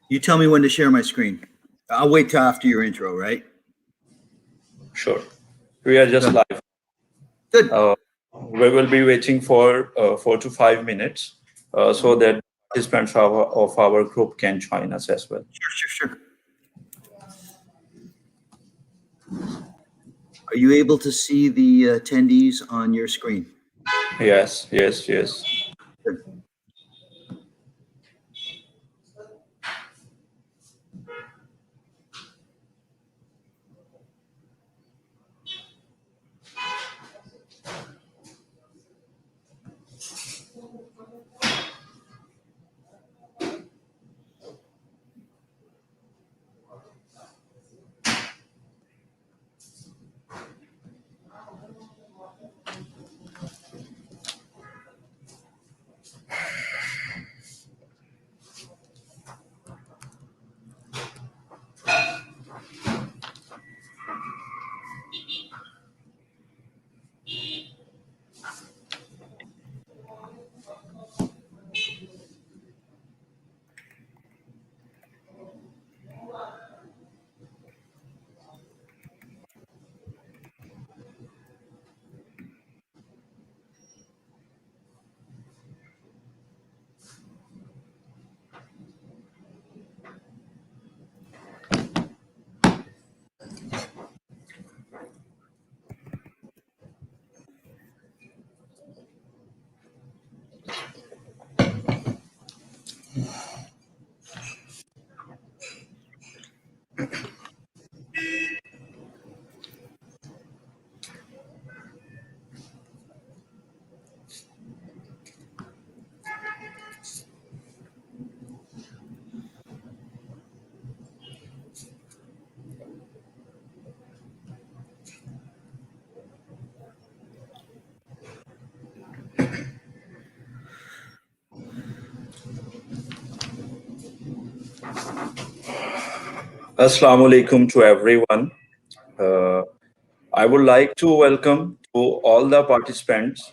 You tell me when to share my screen. I'll wait till after your intro, right? Sure. We are just live. Good. We will be waiting for 4 to 5 minutes so that participants of our group can join us as well. Sure. Are you able to see the attendees on your screen? Yes. Good. Assalamu alaikum to everyone. I would like to welcome to all the participants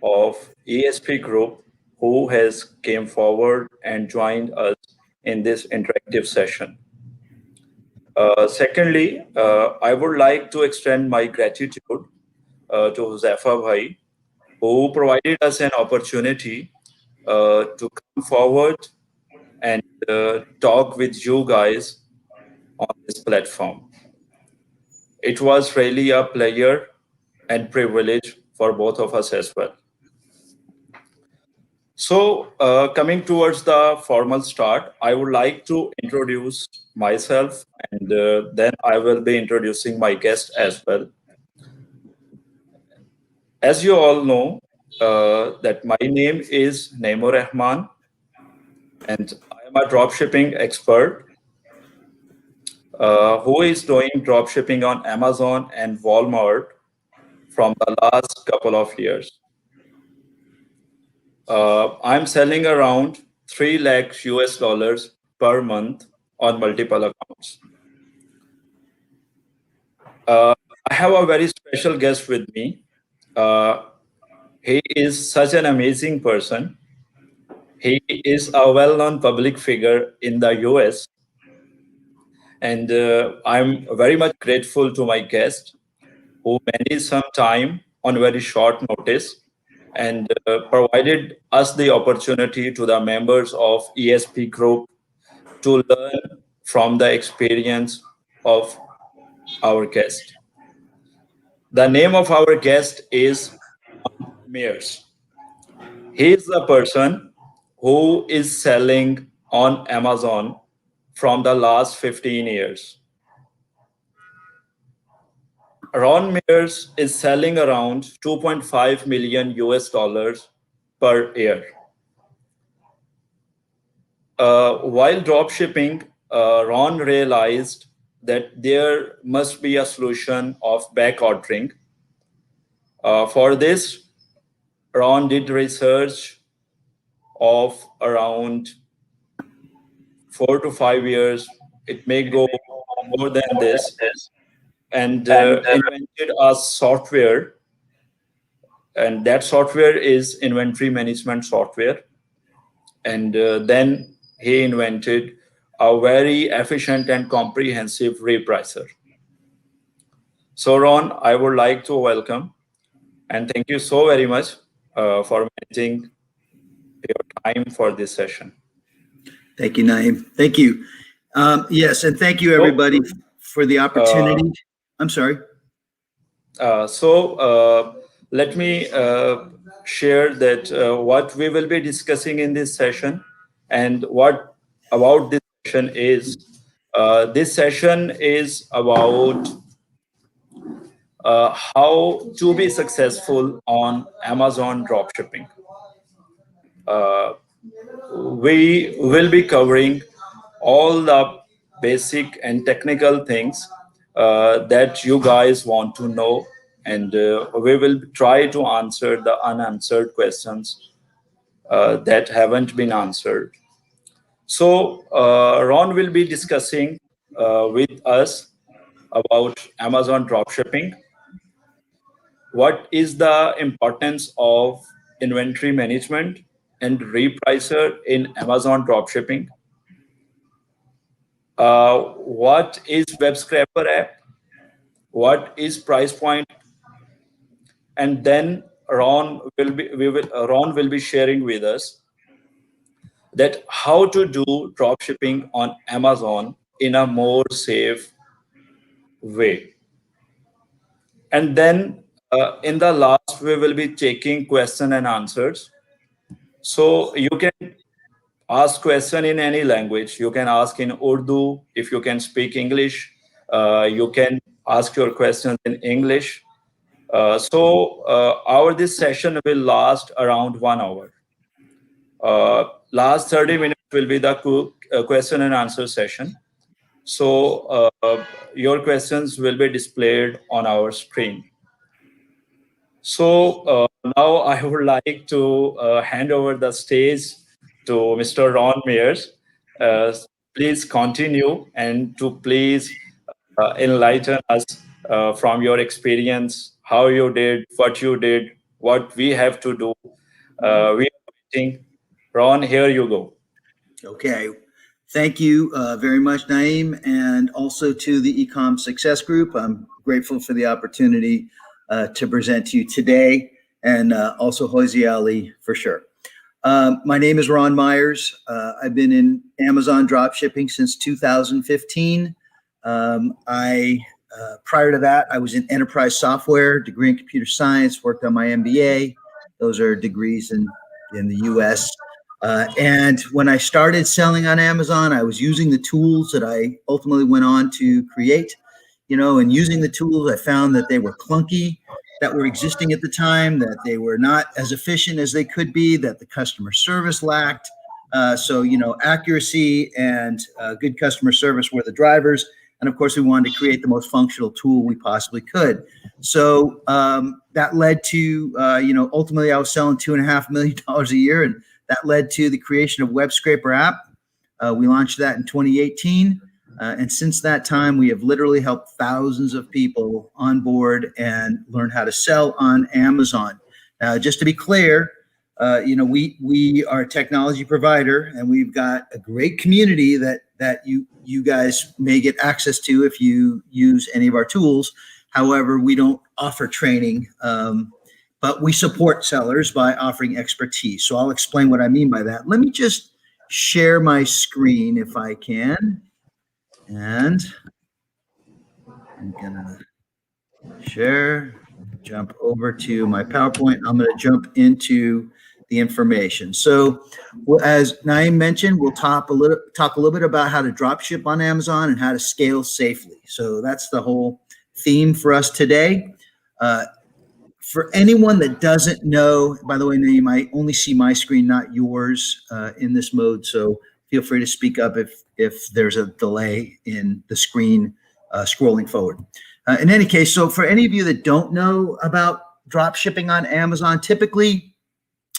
of ESP group who has came forward and joined us in this interactive session. Secondly, I would like to extend my gratitude to Huzafa Bhai, who provided us an opportunity to come forward and talk with you guys on this platform. It was really a pleasure and privilege for both of us as well. So coming towards the formal start, I would like to introduce myself and then I will be introducing my guest as well. As you all know, that my name is Naimur Rahman and I am a dropshipping expert who is doing dropshipping on Amazon and Walmart from the last couple of years. I'm selling around 3 lakh US dollars per month on multiple accounts. I have a very special guest with me. He is such an amazing person. He is a well-known public figure in the US. And I'm very much grateful to my guest who managed some time on very short notice and provided us the opportunity to the members of ESP group to learn from the experience of our guest. The name of our guest is Mears. He is the person who is selling on Amazon from the last 15 years. Ron Mears is selling around 2.5 million US dollars per year. While dropshipping, Ron realized that there must be a solution of back ordering. For this, Ron did research of around 4 to 5 years. It may go more than this, and invented a software. And that software is inventory management software. And then he invented a very efficient and comprehensive repricer. So Ron, I would like to welcome and thank you so very much for managing your time for this session. Thank you, Naeem. Thank you. Yes, and thank you, everybody, for the opportunity. I'm sorry. Let me share that what we will be discussing in this session and what about this session is. This session is about how to be successful on Amazon dropshipping. We will be covering all the basic and technical things that you guys want to know, and we will try to answer the unanswered questions that haven't been answered. So Ron will be discussing with us about Amazon dropshipping. What is the importance of inventory management and repricer in Amazon dropshipping? What is Webscrapper app? What is price point? And then Ron will be sharing with us that how to do dropshipping on Amazon in a more safe way. And then in the last, we will be taking question and answers. So you can ask question in any language. You can ask in Urdu. If you can speak English, you can ask your questions in English. This session will last around 1 hour. Last 30 minutes will be the question and answer session. So your questions will be displayed on our screen. So now I would like to hand over the stage to Mr. Ron Mears. Please continue and to please enlighten us from your experience, how you did, what we have to do. We are waiting. Ron, here you go. Okay. Thank you very much, Naeem, and also to the Ecom Success Group. I'm grateful for the opportunity to present to you today, and also Hozi Ali for sure. My name is Ron Myers. I've been in Amazon dropshipping since 2015. Prior to that, I was in enterprise software, degree in computer science, worked on my MBA. Those are degrees in the US. And when I started selling on Amazon, I was using the tools that I ultimately went on to create, and using the tools, I found that they were clunky, that were existing at the time, that they were not as efficient as they could be, that the customer service lacked. Accuracy and good customer service were the drivers. And of course, we wanted to create the most functional tool we possibly could. So that led to, ultimately I was selling $2.5 million a year, and that led to the creation of Webscrapper app. We launched that in 2018. And since that time, we have literally helped thousands of people on board and learn how to sell on Amazon. Just to be clear, we are a technology provider, and we've got a great community that you guys may get access to if you use any of our tools. However, we don't offer training, but we support sellers by offering expertise. So I'll explain what I mean by that. Let me just share my screen if I can. And I'm gonna share, jump over to my PowerPoint. I'm gonna jump into the information. So as Naeem mentioned, we'll talk a little bit about how to drop ship on Amazon and how to scale safely. So that's the whole theme for us today. For anyone that doesn't know, by the way, Naeem, I only see my screen, not yours in this mode. So feel free to speak up if there's a delay in the screen scrolling forward. In any case, so for any of you that don't know about drop shipping on Amazon, typically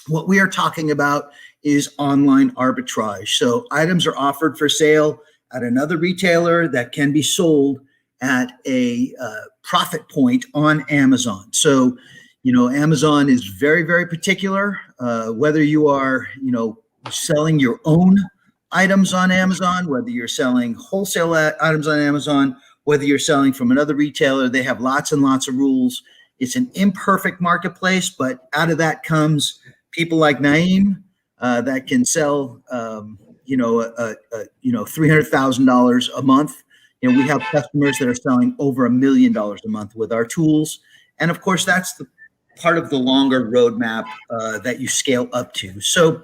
what we are talking about is online arbitrage. So items are offered for sale at another retailer that can be sold at a profit point on Amazon. So, Amazon is very, very particular, whether you are, selling your own items on Amazon, whether you're selling wholesale items on Amazon, whether you're selling from another retailer, they have lots and lots of rules. It's an imperfect marketplace, but out of that comes people like Naeem that can sell, $300,000 a month. You know, we have customers that are selling over $1 million a month with our tools, and of course, that's the part of the longer roadmap that you scale up to. So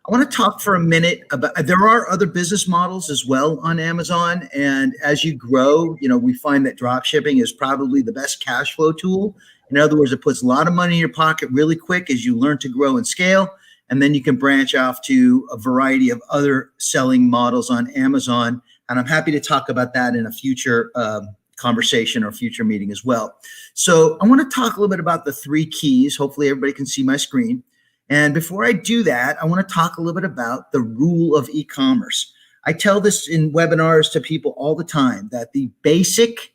I want to talk for a minute about, there are other business models as well on Amazon. And as you grow, we find that drop shipping is probably the best cash flow tool. In other words, it puts a lot of money in your pocket really quick as you learn to grow and scale. And then you can branch off to a variety of other selling models on Amazon. And I'm happy to talk about that in a future conversation or future meeting as well. So I want to talk a little bit about the 3 keys. Hopefully everybody can see my screen. And before I do that, I want to talk a little bit about the rule of e-commerce. I tell this in webinars to people all the time that the basic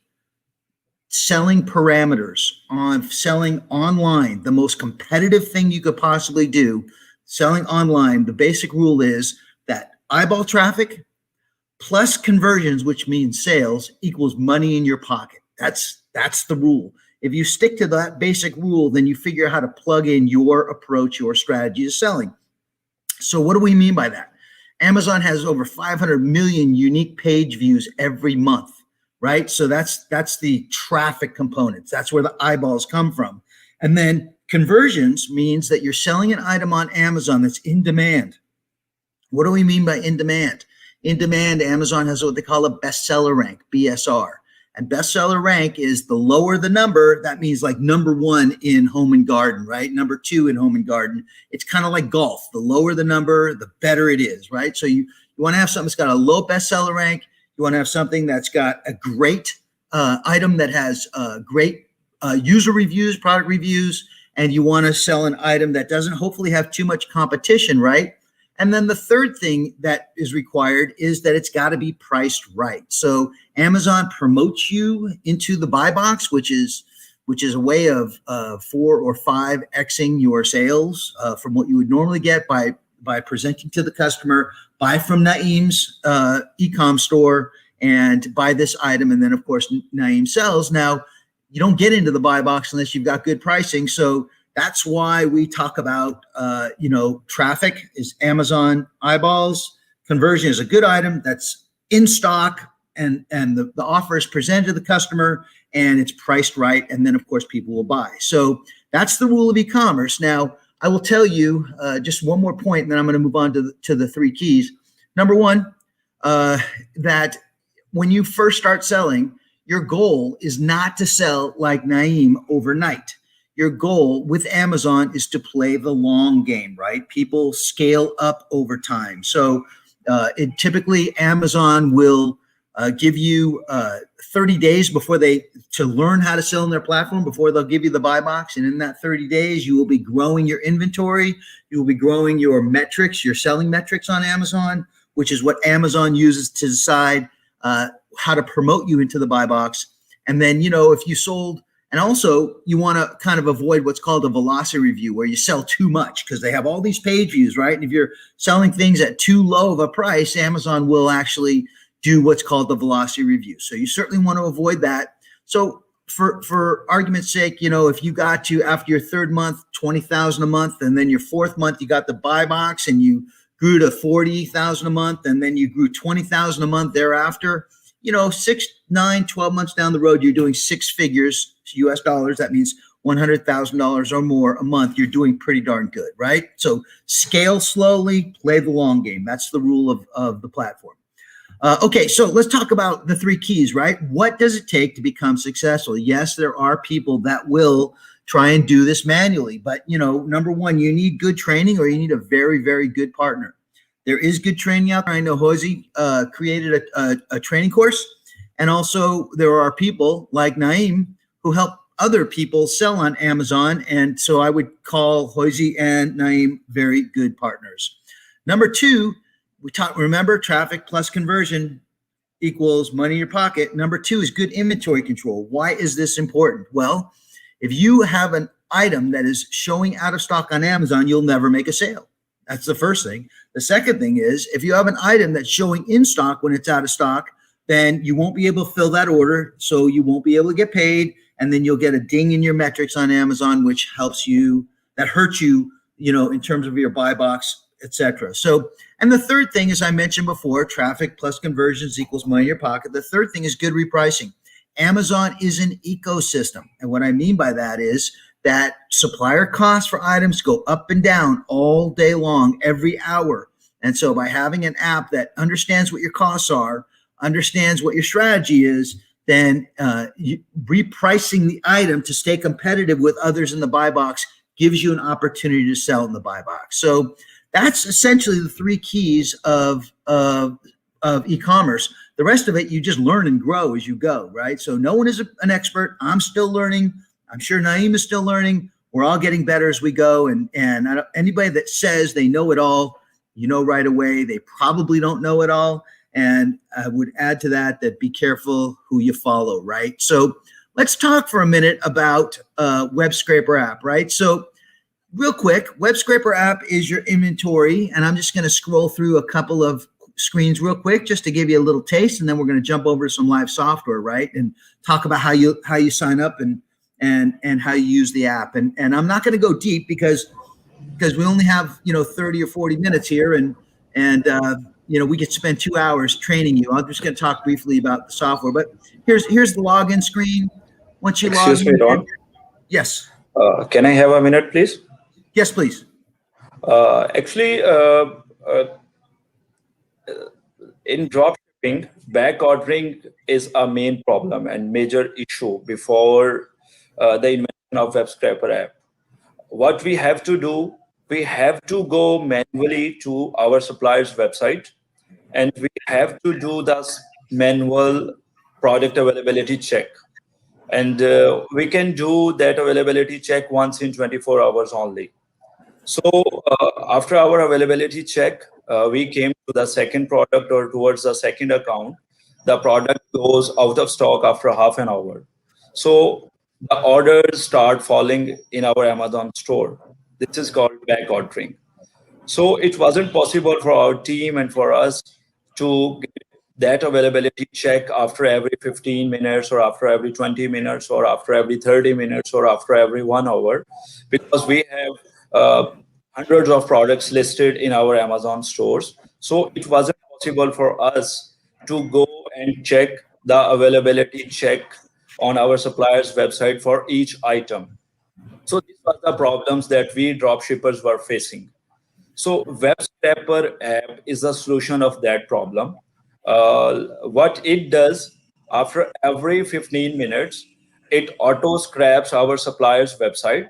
selling parameters on selling online, the most competitive thing you could possibly do, selling online, the basic rule is that eyeball traffic plus conversions, which means sales, equals money in your pocket. That's the rule. If you stick to that basic rule, then you figure out how to plug in your approach, your strategy to selling. So what do we mean by that? Amazon has over 500 million unique page views every month, right? So that's the traffic components. That's where the eyeballs come from. And then conversions means that you're selling an item on Amazon that's in demand. What do we mean by in demand? In demand, Amazon has what they call a bestseller rank, BSR. And bestseller rank is the lower the number, that means like number 1 in home and garden, right? Number 2 in home and garden. It's kind of like golf. The lower the number, the better it is, right? So you want to have something that's got a low bestseller rank. You want to have something that's got a great item that has great user reviews, product reviews, and you want to sell an item that doesn't hopefully have too much competition, right? And then the third thing that is required is that it's got to be priced right. So Amazon promotes you into the buy box, which is a way of 4 or 5xing your sales from what you would normally get by presenting to the customer, buy from Naeem's e-com store and buy this item. And then of course, Naeem sells. Now you don't get into the buy box unless you've got good pricing. So that's why we talk about, traffic is Amazon eyeballs. Conversion is a good item that's in stock and the offer is presented to the customer and it's priced right. And then, of course, people will buy. So that's the rule of e-commerce. Now, I will tell you just one more point, and then I'm going to move on to the 3 keys. Number 1, that when you first start selling, your goal is not to sell like Naeem overnight. Your goal with Amazon is to play the long game, right? People scale up over time. So typically Amazon will give you 30 days to learn how to sell on their platform before they'll give you the buy box. And in that 30 days, you will be growing your inventory. You will be growing your metrics, your selling metrics on Amazon, which is what Amazon uses to decide how to promote you into the buy box. And then, if you sold, and also you want to kind of avoid what's called a velocity review where you sell too much because they have all these page views, right? And if you're selling things at too low of a price, Amazon will actually do what's called the velocity review. So you certainly want to avoid that. So for argument's sake, if you got to, after your 3rd month, 20,000 a month, and then your 4th month, you got the buy box and you grew to 40,000 a month, and then you grew 20,000 a month thereafter, 6, 9, 12 months down the road, you're doing 6 figures, US dollars. That means $100,000 or more a month. You're doing pretty darn good, right? So scale slowly, play the long game. That's the rule of the platform. Okay, so let's talk about the 3 keys, right? What does it take to become successful? Yes, there are people that will try and do this manually, but number 1, you need good training or you need a very, very good partner. There is good training out there. I know Jose created a training course, and also there are people like Naeem who help other people sell on Amazon, and so I would call Jose and Naeem very good partners. Number 2, remember, traffic plus conversion equals money in your pocket. Number 2 is good inventory control. Why is this important? Well, if you have an item that is showing out of stock on Amazon, you'll never make a sale. That's the first thing. The second thing is if you have an item that's showing in stock when it's out of stock, then you won't be able to fill that order. So you won't be able to get paid. And then you'll get a ding in your metrics on Amazon, which helps you, that hurts you, in terms of your buy box, etc. So, and the third thing, as I mentioned before, traffic plus conversions equals money in your pocket. The third thing is good repricing. Amazon is an ecosystem. And what I mean by that is that supplier costs for items go up and down all day long, every hour. And so by having an app that understands what your costs are, understands what your strategy is, then repricing the item to stay competitive with others in the buy box gives you an opportunity to sell in the buy box. So that's essentially the three keys of e-commerce. The rest of it, you just learn and grow as you go, right? So no one is an expert. I'm still learning. I'm sure Naeem is still learning. We're all getting better as we go. And anybody that says they know it all, right away, they probably don't know it all. And I would add to that be careful who you follow, right? So let's talk for a minute about Webscrapper app, right? So real quick, Webscrapper app is your inventory. And I'm just going to scroll through a couple of screens real quick just to give you a little taste. And then we're going to jump over to some live software, right? And talk about how you sign up and how you use the app. And I'm not going to go deep because we only have, 30 or 40 minutes here. And we could spend 2 hours training you. I'm just going to talk briefly about the software, but here's the login screen. Once you log in. Excuse me, Ron. Yes. Can I have a minute, please? Yes, please. Actually, in dropshipping, back ordering is a main problem and major issue before the invention of Webscrapper app. What we have to do, we have to go manually to our supplier's website, and we have to do this manual product availability check. And we can do that availability check once in 24 hours only. So after our availability check, we came to the second product or towards the second account. The product goes out of stock after half an hour. So the orders start falling in our Amazon store. This is called back ordering. So it wasn't possible for our team and for us to get that availability check after every 15 minutes or after every 20 minutes or after every 30 minutes or after every 1 hour, because we have hundreds of products listed in our Amazon stores. So it wasn't possible for us to go and check the availability check on our supplier's website for each item. So these were the problems that we dropshippers were facing. So Webscrapper app is the solution of that problem. What it does, after every 15 minutes, it auto scraps our supplier's website.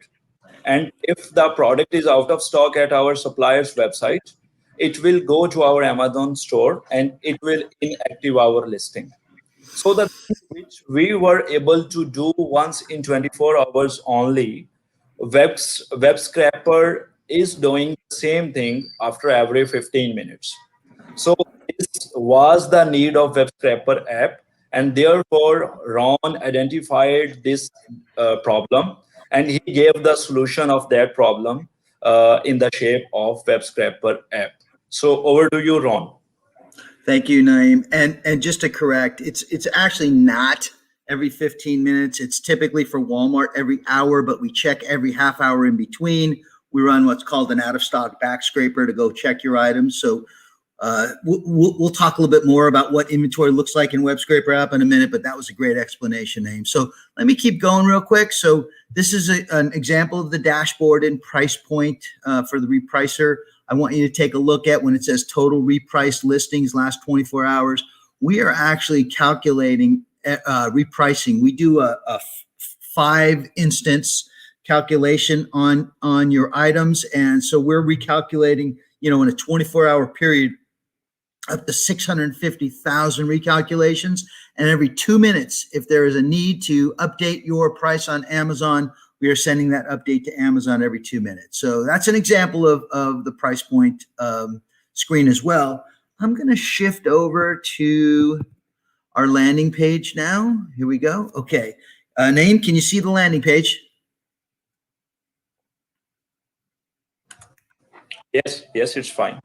And if the product is out of stock at our supplier's website, it will go to our Amazon store and it will inactive our listing. So the thing which we were able to do once in 24 hours only, Webscrapper is doing the same thing after every 15 minutes. So this was the need of Webscrapper app, and therefore Ron identified this problem, and he gave the solution of that problem in the shape of Webscrapper app. So over to you, Ron. Thank you, Naeem. And just to correct, it's actually not every 15 minutes. It's typically for Walmart every hour, but we check every half hour in between. We run what's called an out-of-stock back scraper to go check your items. So we'll talk a little bit more about what inventory looks like in Webscrapper app in a minute, but that was a great explanation, Naeem. So let me keep going real quick. So this is an example of the dashboard and price point for the repricer. I want you to take a look at when it says total repriced listings last 24 hours. We are actually calculating repricing. We do a 5 instance calculation on your items. And so we're recalculating, in a 24-hour period, up to 650,000 recalculations. And every 2 minutes, if there is a need to update your price on Amazon, we are sending that update to Amazon every 2 minutes. So that's an example of the price point screen as well. I'm going to shift over to our landing page now. Here we go. Okay. Naeem, can you see the landing page? Yes, it's fine.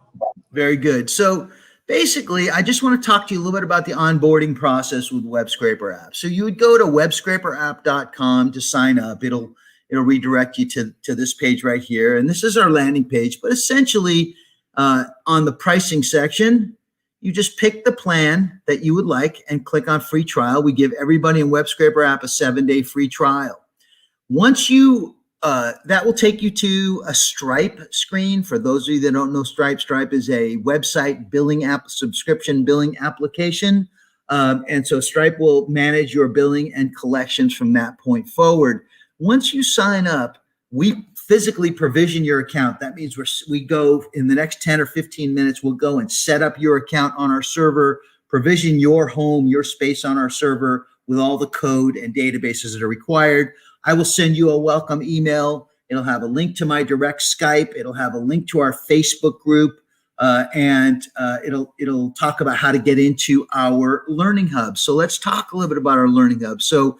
Very good. So basically, I just want to talk to you a little bit about the onboarding process with Webscrapper app. So you would go to webscraperapp.com to sign up. It'll redirect you to this page right here. And this is our landing page. But essentially, on the pricing section, you just pick the plan that you would like and click on free trial. We give everybody in Webscrapper app a 7-day free trial. Once you that will take you to a Stripe screen. For those of you that don't know Stripe, Stripe is a website billing app, subscription billing application. And so Stripe will manage your billing and collections from that point forward. Once you sign up, we physically provision your account. That means we go in the next 10 or 15 minutes, we'll go and set up your account on our server, provision your home, your space on our server with all the code and databases that are required. I will send you a welcome email. It'll have a link to my direct Skype. It'll have a link to our Facebook group, and it'll talk about how to get into our Learning Hub. So let's talk a little bit about our Learning Hub. So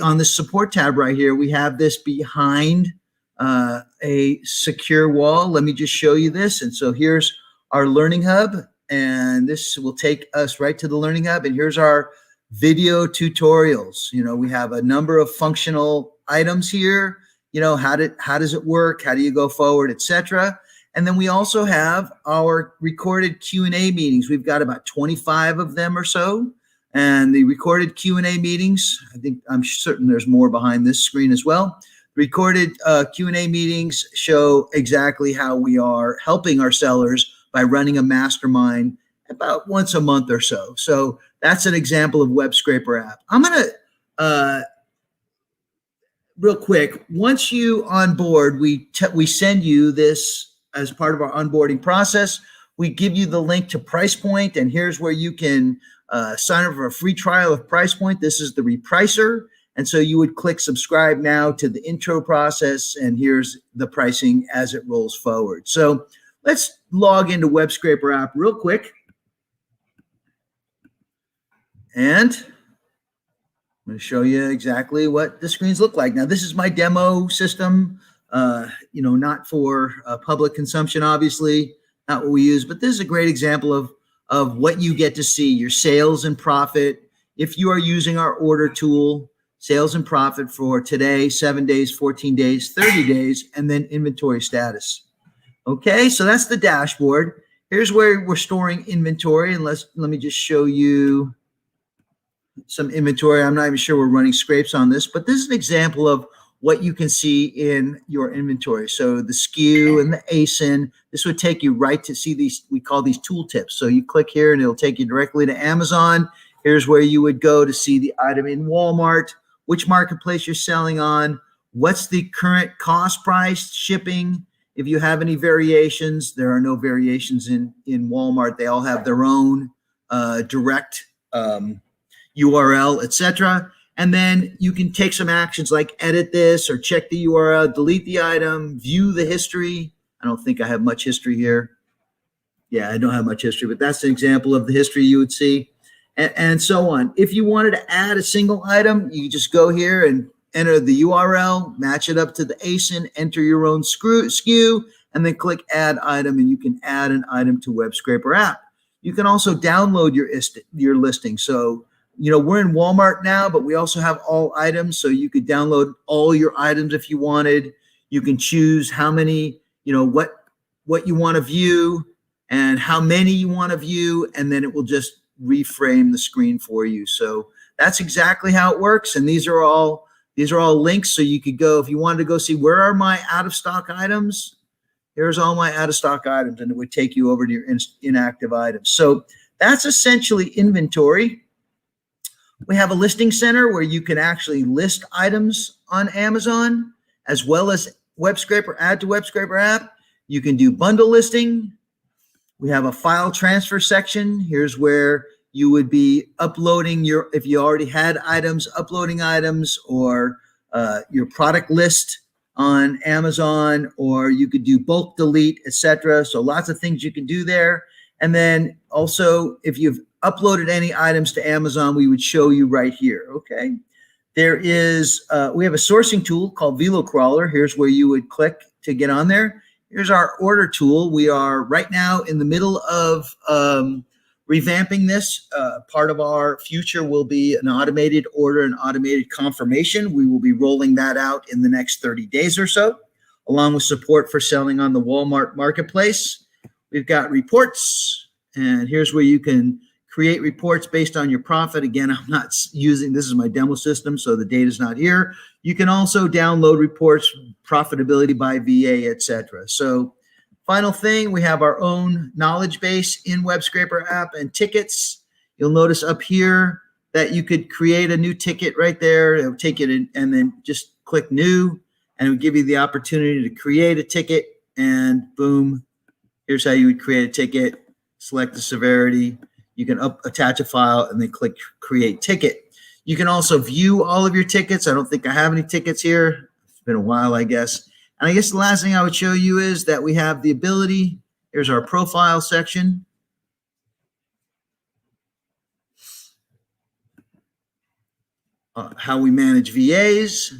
on the support tab right here, we have this behind a secure wall. Let me just show you this. And so here's our Learning Hub, and this will take us right to the Learning Hub. And here's our video tutorials. We have a number of functional items here. How does it work? How do you go forward, etc. And then we also have our recorded Q&A meetings. We've got about 25 of them or so. And the recorded Q&A meetings, I'm certain there's more behind this screen as well. Recorded Q&A meetings show exactly how we are helping our sellers by running a mastermind about once a month or so. So that's an example of Webscrapper app. I'm going to, real quick, once you onboard, we send you this as part of our onboarding process. We give you the link to Price Point, and here's where you can sign up for a free trial of Price Point. This is the repricer. And so you would click subscribe now to the intro process, and here's the pricing as it rolls forward. So let's log into Webscrapper app real quick. And I'm going to show you exactly what the screens look like. Now, this is my demo system, not for public consumption, obviously, not what we use, but this is a great example of what you get to see, your sales and profit. If you are using our order tool, sales and profit for today, 7 days, 14 days, 30 days, and then inventory status. Okay, so that's the dashboard. Here's where we're storing inventory, and let me just show you some inventory. I'm not even sure we're running scrapes on this, but this is an example of what you can see in your inventory. So the SKU and the ASIN, this would take you right to see these, we call these tooltips. So you click here and it'll take you directly to Amazon. Here's where you would go to see the item in Walmart, which marketplace you're selling on, what's the current cost price, shipping. If you have any variations, there are no variations in Walmart. They all have their own direct URL, etc. And then you can take some actions like edit this or check the URL, delete the item, view the history. I don't think I have much history here. Yeah, I don't have much history, but that's an example of the history you would see, and so on. If you wanted to add a single item, you just go here and enter the URL, match it up to the ASIN, enter your own SKU, and then click add item, and you can add an item to Webscrapper app. You can also download your listing. So we're in Walmart now, but we also have all items. So you could download all your items if you wanted. You can choose how many, what you want to view and how many you want to view, and then it will just reframe the screen for you. So that's exactly how it works. And these are all links. So you could go, if you wanted to go see where are my out of stock items, here's all my out of stock items, and it would take you over to your inactive items. So that's essentially inventory. We have a listing center where you can actually list items on Amazon, as well as Webscrapper, add to Webscrapper app. You can do bundle listing. We have a file transfer section. Here's where you would be uploading if you already had items, uploading items, or your product list on Amazon, or you could do bulk delete, etc. So lots of things you can do there. And then also, if you've uploaded any items to Amazon, we would show you right here. Okay. There is, we have a sourcing tool called VeloCrawler. Here's where you would click to get on there. Here's our order tool. We are right now in the middle of revamping this. Part of our future will be an automated order and automated confirmation. We will be rolling that out in the next 30 days or so, along with support for selling on the Walmart marketplace. We've got reports, and here's where you can create reports based on your profit. Again, I'm not using, this is my demo system, so the data is not here. You can also download reports, profitability by VA, etc. So final thing, we have our own knowledge base in Webscrapper app and tickets. You'll notice up here that you could create a new ticket right there. It'll take it in, and then just click new, and it will give you the opportunity to create a ticket, and boom, here's how you would create a ticket. Select the severity. You can attach a file and then click create ticket. You can also view all of your tickets. I don't think I have any tickets here. It's been a while, I guess. And I guess the last thing I would show you is that we have the ability, here's our profile section. How we manage VAs,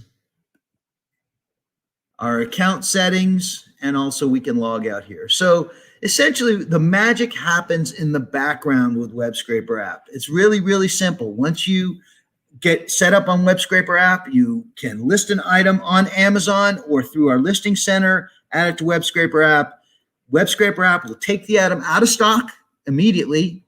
our account settings, and also we can log out here. So essentially, the magic happens in the background with Webscrapper app. It's really, really simple. Once you get set up on Webscrapper app, you can list an item on Amazon or through our listing center, add it to Webscrapper app. Webscrapper app will take the item out of stock immediately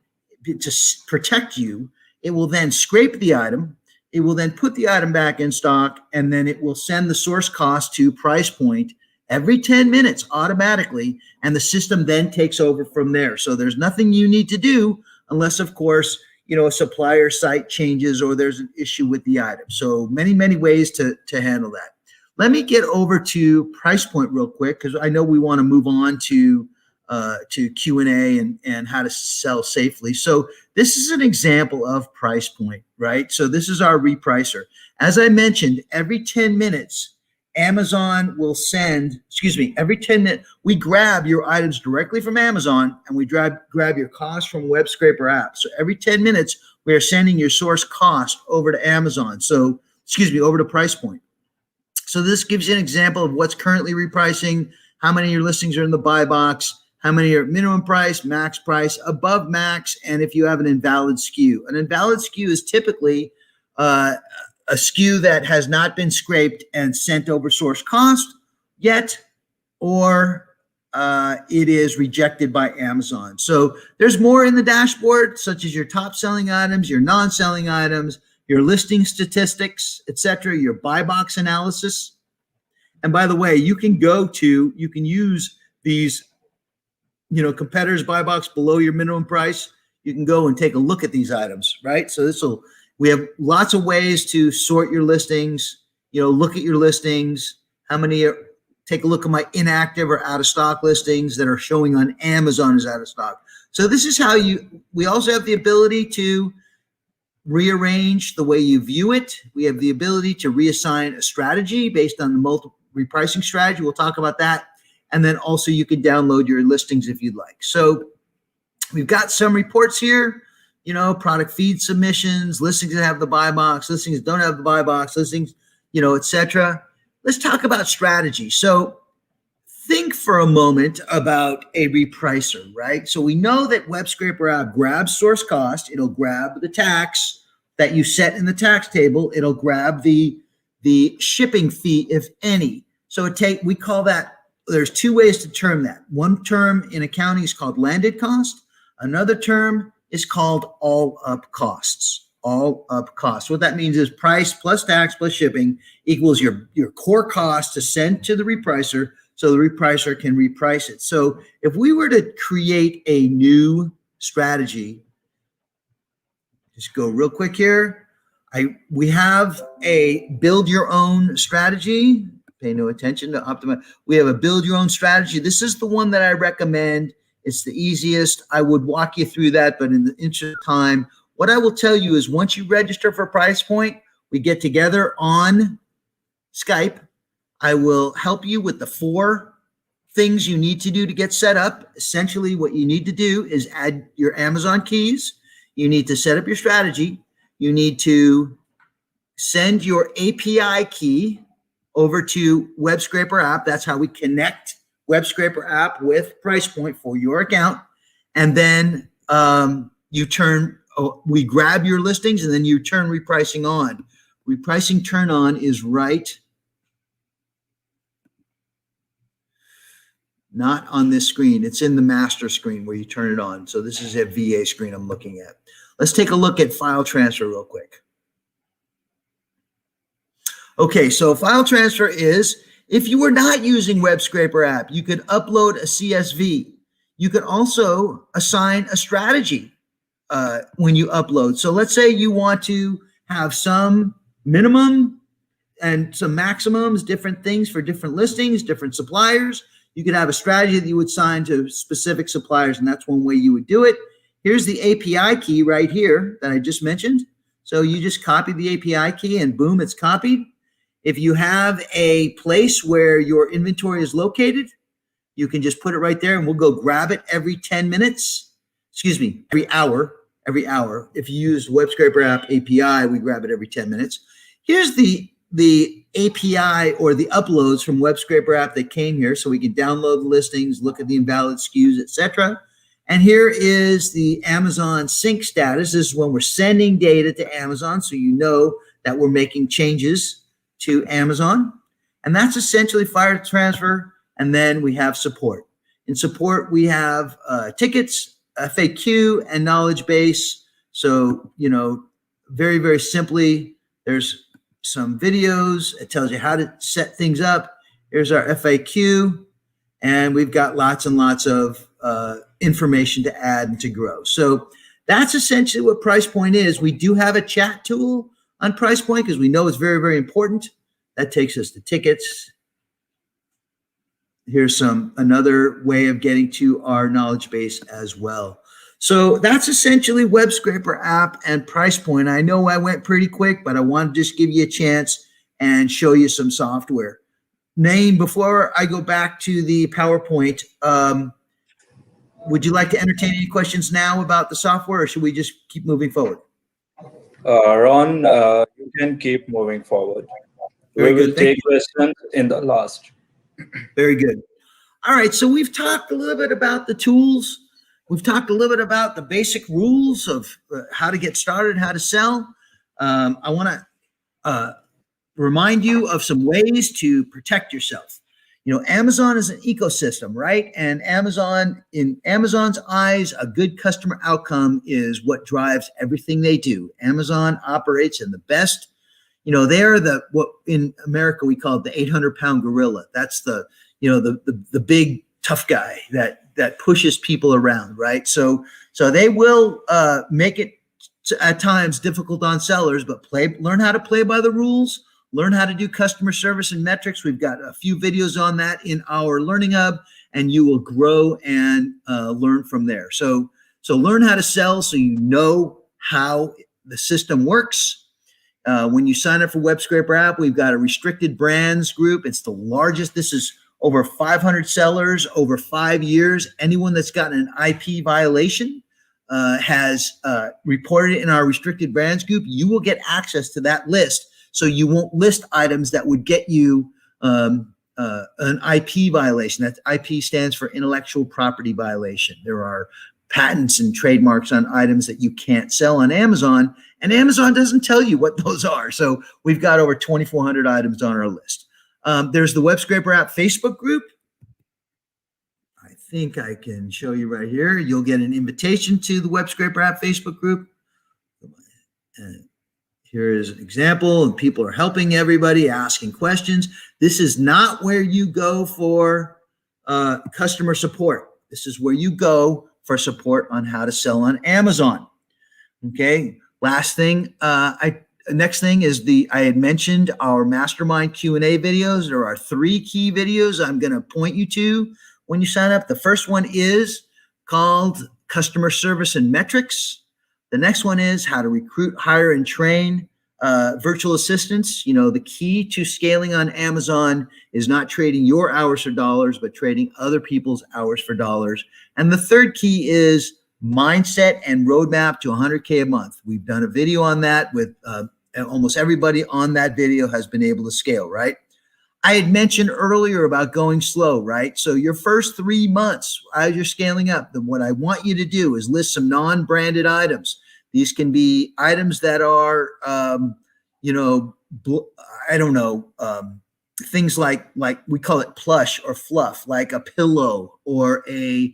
to protect you. It will then scrape the item. It will then put the item back in stock, and then it will send the source cost to price point every 10 minutes automatically, and the system then takes over from there. So there's nothing you need to do unless, of course, a supplier site changes or there's an issue with the item. So many, many ways to handle that. Let me get over to price point real quick, because I know we want to move on to Q&A and how to sell safely. So this is an example of price point, right? So this is our repricer. As I mentioned, every 10 minutes, Amazon will send, every 10 minutes, we grab your items directly from Amazon, and we grab your cost from Webscrapper app. So every 10 minutes, we are sending your source cost over to Amazon. So, over to price point. So this gives you an example of what's currently repricing, how many of your listings are in the buy box, how many are minimum price, max price, above max, and if you have an invalid SKU. An invalid SKU is typically a SKU that has not been scraped and sent over source cost yet, or it is rejected by Amazon. So there's more in the dashboard, such as your top selling items, your non-selling items, your listing statistics, etc., your buy box analysis. And by the way, you can use these, competitors buy box below your minimum price. You can go and take a look at these items, right? So we have lots of ways to sort your listings, look at your listings, take a look at my inactive or out of stock listings that are showing on Amazon as out of stock. So this is how we also have the ability to rearrange the way you view it. We have the ability to reassign a strategy based on the multiple repricing strategy. We'll talk about that. And then also you can download your listings if you'd like. So we've got some reports here, product feed submissions, listings that have the buy box, listings that don't have the buy box, listings, etc. Let's talk about strategy. So think for a moment about a repricer, right? So we know that Webscrapper app grabs source cost. It'll grab the tax that you set in the tax table. It'll grab the shipping fee, if any. So we call that, there's two ways to term that. One term in accounting is called landed cost. Another term is called all up costs. All up costs. What that means is price plus tax plus shipping equals your core cost to send to the repricer, so the repricer can reprice it. So if we were to create a new strategy, just go real quick here. We have a build your own strategy. Pay no attention to optimize. We have a build your own strategy. This is the one that I recommend. It's the easiest. I would walk you through that, but in the interest of time, what I will tell you is once you register for Price Point, we get together on Skype. I will help you with the 4 things you need to do to get set up. Essentially, what you need to do is add your Amazon keys. You need to set up your strategy. You need to send your API key over to Webscrapper app. That's how we connect Webscrapper app with price point for your account. And then we grab your listings and then you turn repricing on. Repricing turn on is not on this screen. It's in the master screen where you turn it on. So this is a VA screen I'm looking at. Let's take a look at file transfer real quick. Okay, so file transfer is, if you were not using Webscrapper app, you could upload a CSV. You could also assign a strategy when you upload. So let's say you want to have some minimum and some maximums, different things for different listings, different suppliers. You could have a strategy that you would assign to specific suppliers, and that's one way you would do it. Here's the API key right here that I just mentioned. So you just copy the API key and boom, it's copied. If you have a place where your inventory is located, you can just put it right there and we'll go grab it every 10 minutes. Excuse me, every hour. If you use Webscrapper app API, we grab it every 10 minutes. Here's the API or the uploads from Webscrapper app that came here, so we can download the listings, look at the invalid SKUs, etc. And here is the Amazon sync status. This is when we're sending data to Amazon, so you know that we're making changes to Amazon. And that's essentially file transfer. And then we have support. In support, we have tickets, FAQ, and knowledge base. So, very, very simply, there's some videos. It tells you how to set things up. Here's our FAQ. And we've got lots and lots of information to add and to grow. So that's essentially what Price Point is. We do have a chat tool on Price Point because we know it's very, very important. That takes us to tickets. Here's another way of getting to our knowledge base as well. So that's essentially Webscrapper app and Price Point. I know I went pretty quick, but I want to just give you a chance and show you some software. Naeem, before I go back to the PowerPoint, would you like to entertain any questions now about the software, or should we just keep moving forward? Ron, you can keep moving forward. Very we will good. take questions in the last. Very good. All right, so we've talked a little bit about the tools. We've talked a little bit about the basic rules of how to get started, how to sell. I want to remind you of some ways to protect yourself. Amazon is an ecosystem, right? And in Amazon's eyes, a good customer outcome is what drives everything they do. Amazon operates in the best. They are what in America we call it the 800-pound gorilla. That's the big tough guy that pushes people around, right? So they will make it at times difficult on sellers, but learn how to play by the rules. Learn how to do customer service and metrics. We've got a few videos on that in our Learning Hub, and you will grow and learn from there. So learn how to sell so you know how the system works. When you sign up for Webscrapper app, we've got a restricted brands group. It's the largest. This is over 500 sellers over 5 years. Anyone that's gotten an IP violation has reported it in our restricted brands group. You will get access to that list. So you won't list items that would get you an IP violation. That IP stands for intellectual property violation. There are patents and trademarks on items that you can't sell on Amazon, and Amazon doesn't tell you what those are. So we've got over 2,400 items on our list. There's the Webscrapper app Facebook group. I think I can show you right here. You'll get an invitation to the Webscrapper app Facebook group. And here is an example, and people are helping everybody, asking questions. This is not where you go for customer support. This is where you go for support on how to sell on Amazon. Okay. Next thing is I had mentioned our mastermind Q&A videos. There are 3 key videos I'm going to point you to when you sign up. The first one is called Customer Service and Metrics. The next one is how to recruit, hire, and train virtual assistants. The key to scaling on Amazon is not trading your hours for dollars, but trading other people's hours for dollars. And the third key is mindset and roadmap to 100K a month. We've done a video on that with almost everybody on that video has been able to scale, right? I had mentioned earlier about going slow, right? So your first 3 months as you're scaling up, then what I want you to do is list some non-branded items. These can be items that are, you know, I don't know, things like we call it plush or fluff, like a pillow or a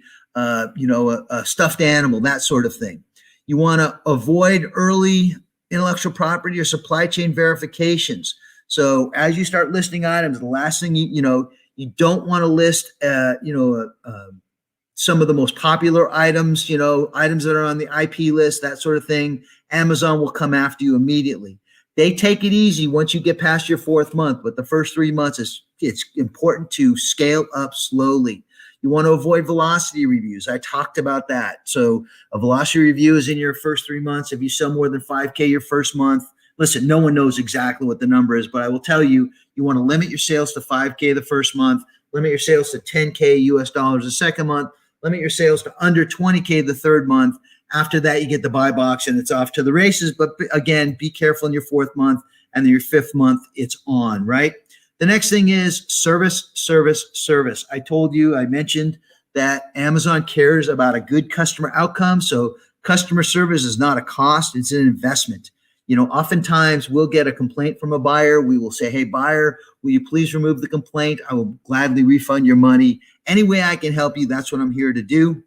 stuffed animal, that sort of thing. You want to avoid early intellectual property or supply chain verifications. So as you start listing items, the last thing you don't want to list, some of the most popular items, items that are on the IP list, that sort of thing. Amazon will come after you immediately. They take it easy once you get past your 4th month, but the first 3 months it's important to scale up slowly. You want to avoid velocity reviews. I talked about that. So a velocity review is in your first 3 months. If you sell more than 5K your first month, listen, no one knows exactly what the number is, but I will tell you, you want to limit your sales to 5K the first month, limit your sales to 10K US dollars the second month, limit your sales to under 20K the third month. After that, you get the buy box and it's off to the races. But again, be careful in your 4th month, and then your 5th month, it's on, right? The next thing is service, service, service. I mentioned that Amazon cares about a good customer outcome. So customer service is not a cost, it's an investment. Oftentimes we'll get a complaint from a buyer. We will say, hey, buyer, will you please remove the complaint? I will gladly refund your money. Any way I can help you, that's what I'm here to do.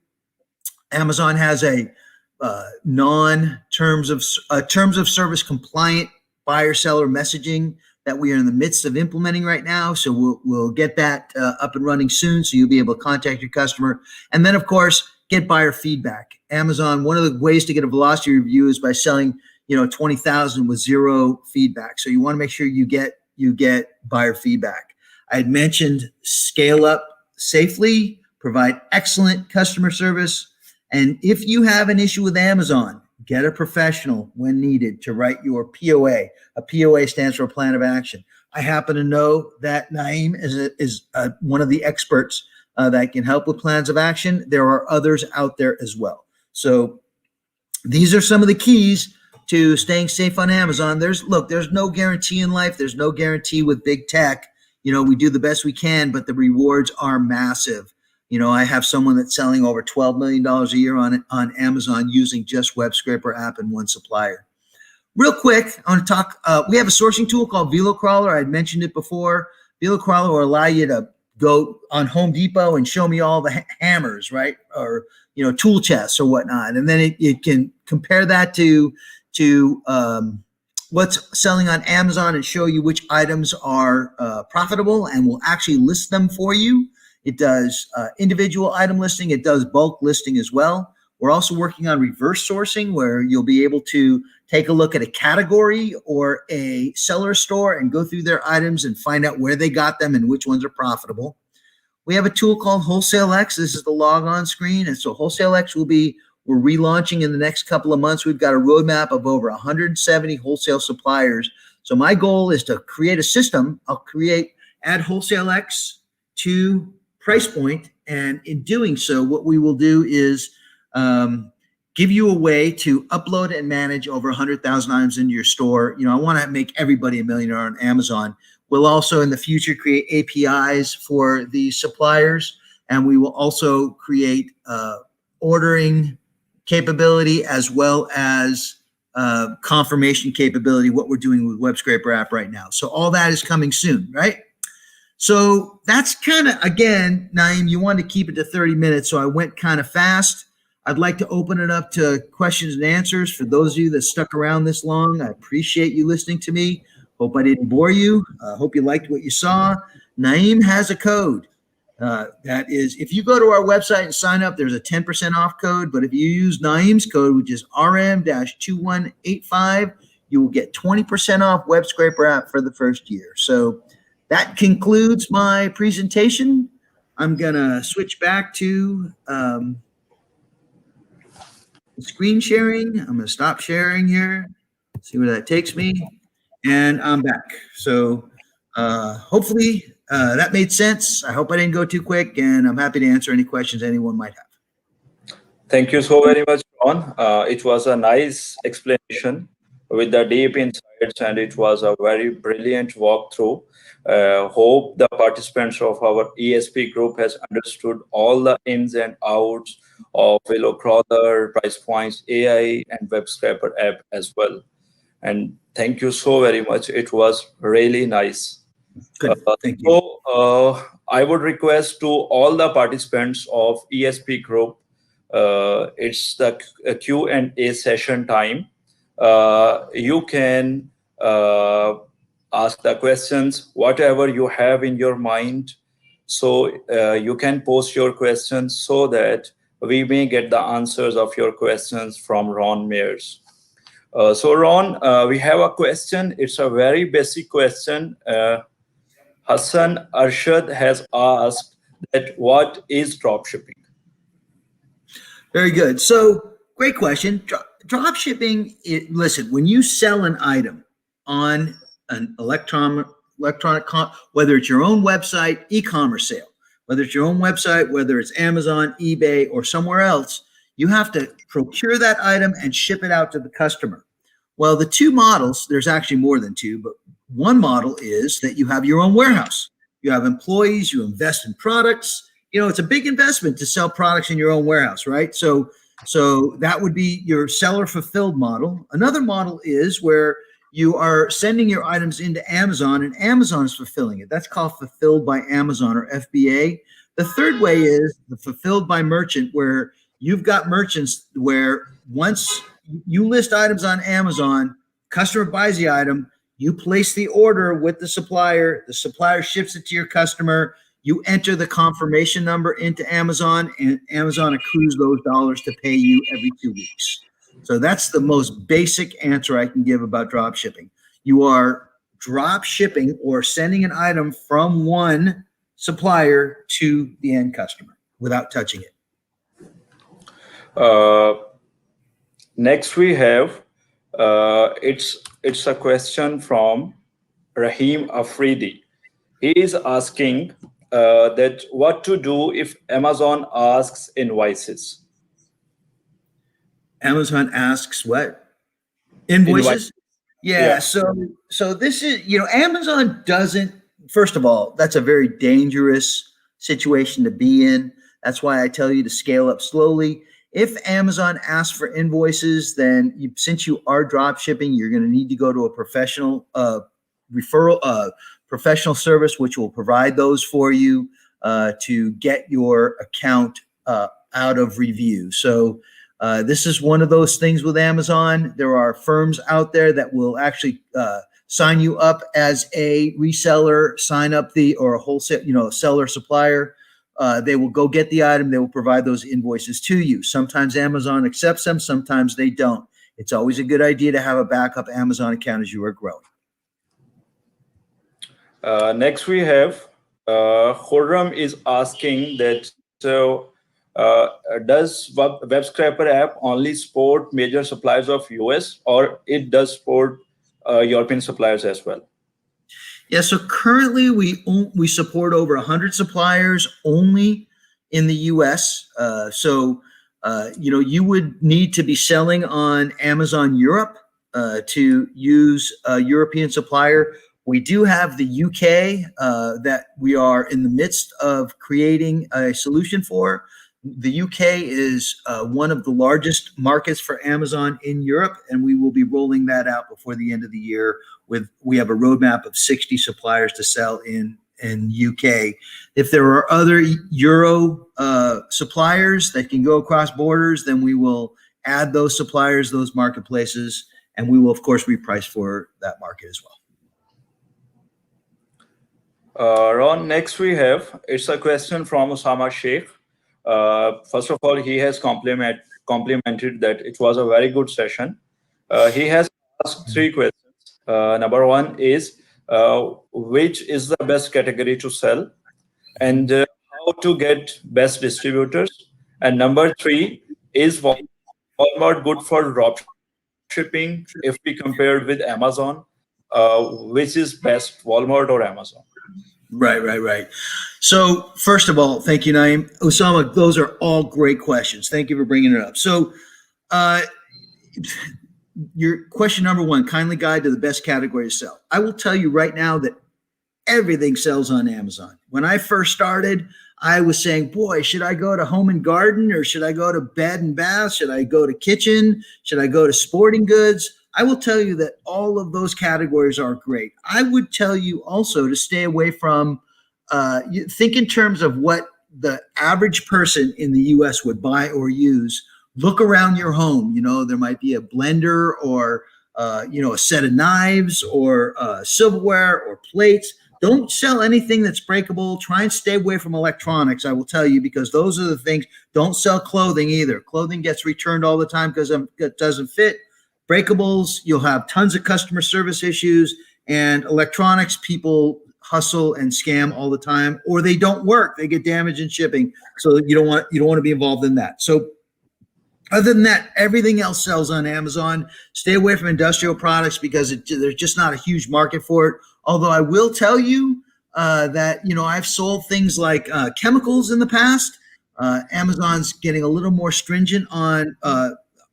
Amazon has a terms of service compliant buyer seller messaging that we are in the midst of implementing right now. So we'll get that up and running soon, so you'll be able to contact your customer. And then, of course, get buyer feedback. Amazon, one of the ways to get a velocity review is by selling 20,000 with 0 feedback. So you want to make sure you get buyer feedback. I had mentioned scale up safely, provide excellent customer service. And if you have an issue with Amazon, get a professional when needed to write your POA. A POA stands for a plan of action. I happen to know that Naeem is one of the experts that can help with plans of action. There are others out there as well. So these are some of the keys to staying safe on Amazon. There's no guarantee in life. There's no guarantee with big tech. We do the best we can, but the rewards are massive. I have someone that's selling over $12 million a year on Amazon using just Webscrapper app and one supplier. Real quick, I want to talk, we have a sourcing tool called VeloCrawler. I had mentioned it before. VeloCrawler will allow you to go on Home Depot and show me all the hammers, right? Or, tool chests or whatnot. And then it can compare that to what's selling on Amazon and show you which items are profitable, and will actually list them for you. It does individual item listing. It does bulk listing as well. We're also working on reverse sourcing, where you'll be able to take a look at a category or a seller store and go through their items and find out where they got them and which ones are profitable. We have a tool called Wholesale X. This is the log on screen. And so Wholesale X we're relaunching in the next couple of months. We've got a roadmap of over 170 wholesale suppliers. So my goal is to create a system. Add Wholesale X to price point, and in doing so, what we will do is give you a way to upload and manage over 100,000 items into your store. I want to make everybody a millionaire on Amazon. We'll also in the future create APIs for the suppliers, and we will also create ordering capability as well as confirmation capability, what we're doing with Webscrapper app right now. So all that is coming soon, right? So that's kind of, again, Naeem, you wanted to keep it to 30 minutes, so I went kind of fast. I'd like to open it up to questions and answers. For those of you that stuck around this long, I appreciate you listening to me. Hope I didn't bore you. Hope you liked what you saw. Naeem has a code. That is, if you go to our website and sign up, there's a 10% off code. But if you use Naeem's code, which is RM-2185, you will get 20% off Webscrapper app for the first year. So that concludes my presentation. I'm going to switch back to screen sharing. I'm going to stop sharing here, see where that takes me, and I'm back. So hopefully that made sense. I hope I didn't go too quick, and I'm happy to answer any questions anyone might have. Thank you so very much, Ron. It was a nice explanation with the deep insight slides, and it was a very brilliant walkthrough. Hope the participants of our ESP group has understood all the ins and outs of Willow Crawler, Price Points, AI, and Webscrapper app as well. And thank you so very much. It was really nice. Good. Thank you. So I would request to all the participants of ESP group, it's the Q&A session time. You can ask the questions, whatever you have in your mind. So you can post your questions so that we may get the answers of your questions from Ron Mears. So Ron, we have a question. It's a very basic question. Hassan Arshad has asked that what is dropshipping? Very good. So great question. Dropshipping, listen, when you sell an item on an electronic, whether it's your own website, e-commerce sale, whether it's your own website, whether it's Amazon, eBay, or somewhere else, you have to procure that item and ship it out to the customer. Well, the two models, there's actually more than two, but one model is that you have your own warehouse. You have employees, you invest in products. You know, it's a big investment to sell products in your own warehouse, right? So that would be your seller fulfilled model. Another model is where you are sending your items into Amazon and Amazon is fulfilling it. That's called fulfilled by Amazon, or FBA. The third way is the fulfilled by merchant, where you've got merchants where once you list items on Amazon, customer buys the item, you place the order with the supplier ships it to your customer, you enter the confirmation number into Amazon, and Amazon accrues those dollars to pay you every 2 weeks. So that's the most basic answer I can give about drop shipping. You are drop shipping or sending an item from one supplier to the end customer without touching it. Next we have, it's a question from Rahim Afridi. He is asking that what to do if Amazon asks invoices. Amazon asks what? Invoices? Yeah. So this is, Amazon doesn't, first of all, that's a very dangerous situation to be in. That's why I tell you to scale up slowly. If Amazon asks for invoices, then since you are drop shipping, you're going to need to go to a professional professional service, which will provide those for you to get your account out of review. So this is one of those things with Amazon. There are firms out there that will actually sign you up as a reseller, or a wholesale, seller supplier. They will go get the item. They will provide those invoices to you. Sometimes Amazon accepts them. Sometimes they don't. It's always a good idea to have a backup Amazon account as you are growing. Next we have Khurram is asking that, so does Webscrapper app only support major suppliers of US, or it does support European suppliers as well? Yeah, so currently we support over 100 suppliers only in the US. You would need to be selling on Amazon Europe to use a European supplier. We do have the UK that we are in the midst of creating a solution for. The UK is one of the largest markets for Amazon in Europe, and we will be rolling that out before the end of the year. We have a roadmap of 60 suppliers to sell in UK. If there are other Euro suppliers that can go across borders, then we will add those suppliers, those marketplaces, and we will of course reprice for that market as well. Ron, next we have, it's a question from Osama Sheikh. First of all, he has complimented that it was a very good session. He has asked 3 questions. Number 1 is, which is the best category to sell, and how to get best distributors? And number 3, is Walmart good for drop shipping if we compared with Amazon? Which is best, Walmart or Amazon? Right. So first of all, thank you, Naeem. Osama, those are all great questions. Thank you for bringing it up. So your question number one, kindly guide to the best category to sell. I will tell you right now that everything sells on Amazon. When I first started, I was saying, boy, should I go to home and garden, or should I go to bed and bath? Should I go to kitchen? Should I go to sporting goods? I will tell you that all of those categories are great. I would tell you also to stay away from, think in terms of what the average person in the US would buy or use. Look around your home. You know, there might be a blender or, a set of knives or silverware or plates. Don't sell anything that's breakable. Try and stay away from electronics, I will tell you, because those are the things. Don't sell clothing either. Clothing gets returned all the time because it doesn't fit. Breakables, you'll have tons of customer service issues. And electronics, people hustle and scam all the time, or they don't work. They get damaged in shipping. So you don't want to be involved in that. So other than that, everything else sells on Amazon. Stay away from industrial products because there's just not a huge market for it. Although I will tell you that, I've sold things like chemicals in the past. Amazon's getting a little more stringent on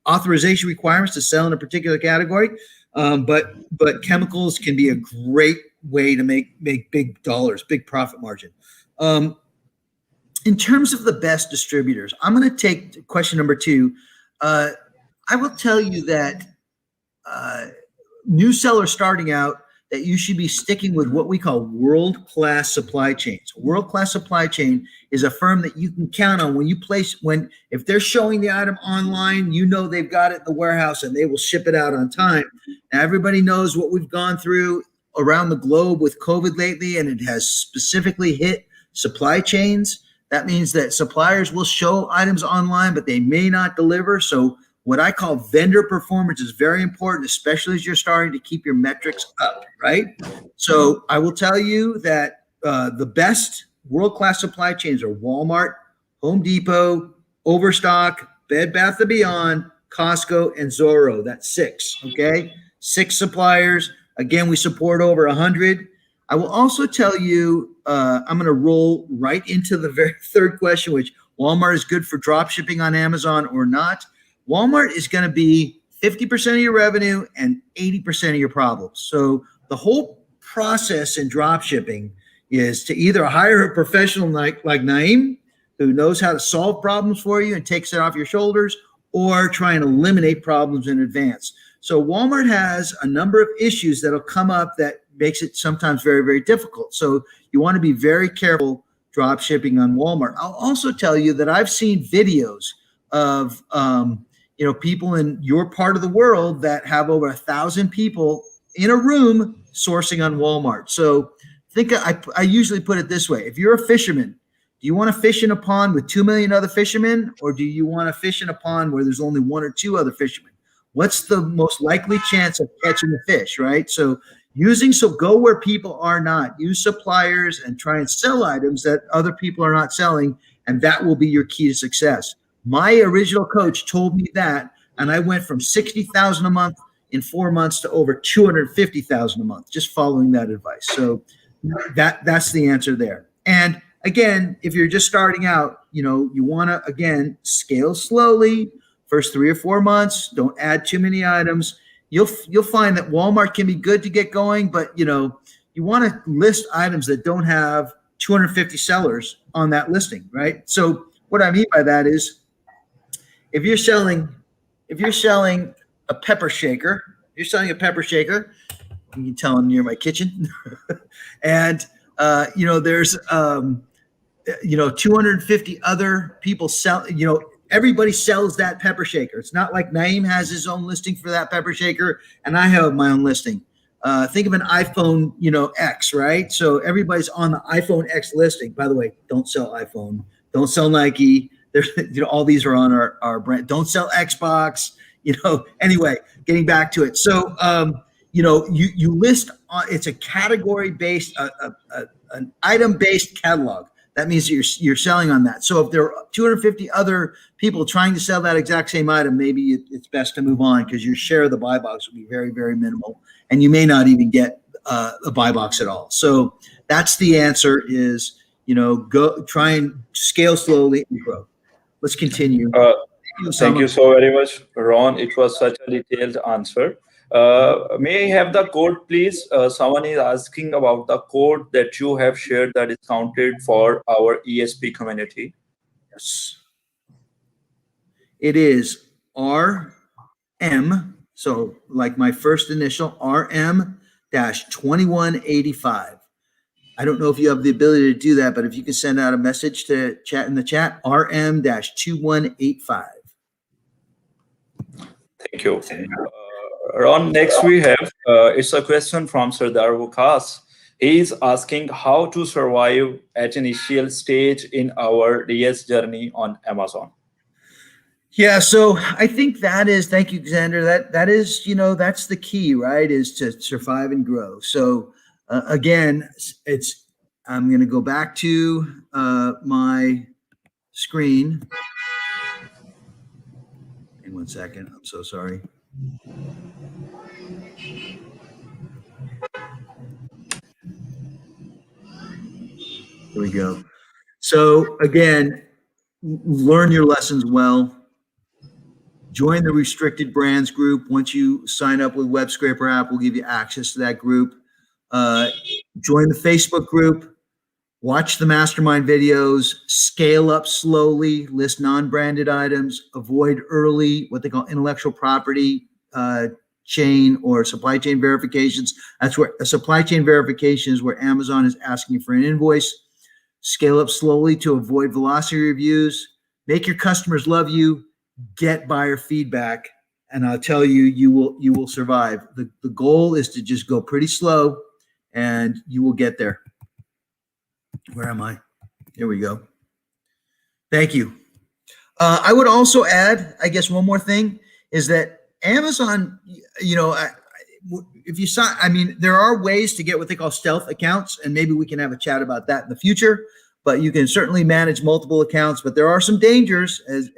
authorization requirements to sell in a particular category. But chemicals can be a great way to make big dollars, big profit margin. In terms of the best distributors, I'm going to take question number two. I will tell you that new sellers starting out, that you should be sticking with what we call world-class supply chains. World-class supply chain is a firm that you can count on if they're showing the item online, they've got it in the warehouse and they will ship it out on time. Now, everybody knows what we've gone through around the globe with COVID lately, and it has specifically hit supply chains. That means that suppliers will show items online, but they may not deliver. So what I call vendor performance is very important, especially as you're starting to keep your metrics up, right? So I will tell you that the best world-class supply chains are Walmart, Home Depot, Overstock, Bed Bath & Beyond, Costco, and Zoro. That's 6, okay? 6 suppliers. Again, we support over 100. I will also tell you, I'm going to roll right into the very third question, which Walmart is good for drop shipping on Amazon or not. Walmart is going to be 50% of your revenue and 80% of your problems. So the whole process in drop shipping is to either hire a professional like Naeem, who knows how to solve problems for you and takes it off your shoulders, or try and eliminate problems in advance. So Walmart has a number of issues that'll come up that makes it sometimes very, very difficult. So you want to be very careful drop shipping on Walmart. I'll also tell you that I've seen videos of people in your part of the world that have over 1,000 people in a room sourcing on Walmart. So I usually put it this way. If you're a fisherman, do you want to fish in a pond with 2 million other fishermen, or do you want to fish in a pond where there's only 1 or 2 other fishermen? What's the most likely chance of catching the fish, right? So go where people are not. Use suppliers and try and sell items that other people are not selling, and that will be your key to success. My original coach told me that, and I went from $60,000 a month in 4 months to over $250,000 a month, just following that advice. So that's the answer there. And again, if you're just starting out, you want to, again, scale slowly. First 3 or 4 months, don't add too many items. You'll find that Walmart can be good to get going, but you want to list items that don't have 250 sellers on that listing, right? So what I mean by that is, if you're selling a pepper shaker, you can tell I'm near my kitchen, and there's 250 other people sell. Everybody sells that pepper shaker. It's not like Naeem has his own listing for that pepper shaker, and I have my own listing. Think of an iPhone, X, right? So everybody's on the iPhone X listing. By the way, don't sell iPhone. Don't sell Nike. There's, all these are on our brand. Don't sell Xbox. Anyway, getting back to it. So, you list on. It's a category-based, an item-based catalog. That means you're selling on that. So if there are 250 other people trying to sell that exact same item, maybe it's best to move on, because your share of the buy box will be very, very minimal, and you may not even get a buy box at all. So that's the answer: is go try and scale slowly and grow. Let's continue. Thank you so very much, Ron. It was such a detailed answer. May I have the code, please? Someone is asking about the code that you have shared that is counted for our ESP community. Yes. It is RM, so like my first initial, RM-2185. I don't know if you have the ability to do that, but if you can send out a message to chat in the chat, RM-2185. Thank you. Ron, next we have, it's a question from Sardar Wukas. He is asking how to survive at initial stage in our DS journey on Amazon. Yeah, so I think that is, thank you, Xander. That is, that's the key, right? Is to survive and grow. So again, I'm going to go back to my screen. In 1 second, I'm so sorry. Here we go. So again, learn your lessons well. Join the restricted brands group. Once you sign up with Webscrapper app, we'll give you access to that group. Join the Facebook group. Watch the mastermind videos. Scale up slowly. List non-branded items. Avoid early, what they call intellectual property chain or supply chain verifications. That's where a supply chain verification is where Amazon is asking you for an invoice. Scale up slowly to avoid velocity reviews. Make your customers love you. Get buyer feedback, and I'll tell you, you will survive. The goal is to just go pretty slow, and you will get there. Where am I? Here we go. Thank you. I would also add, I guess, one more thing is that Amazon, if you saw, there are ways to get what they call stealth accounts, and maybe we can have a chat about that in the future. But you can certainly manage multiple accounts. But there are some dangers, as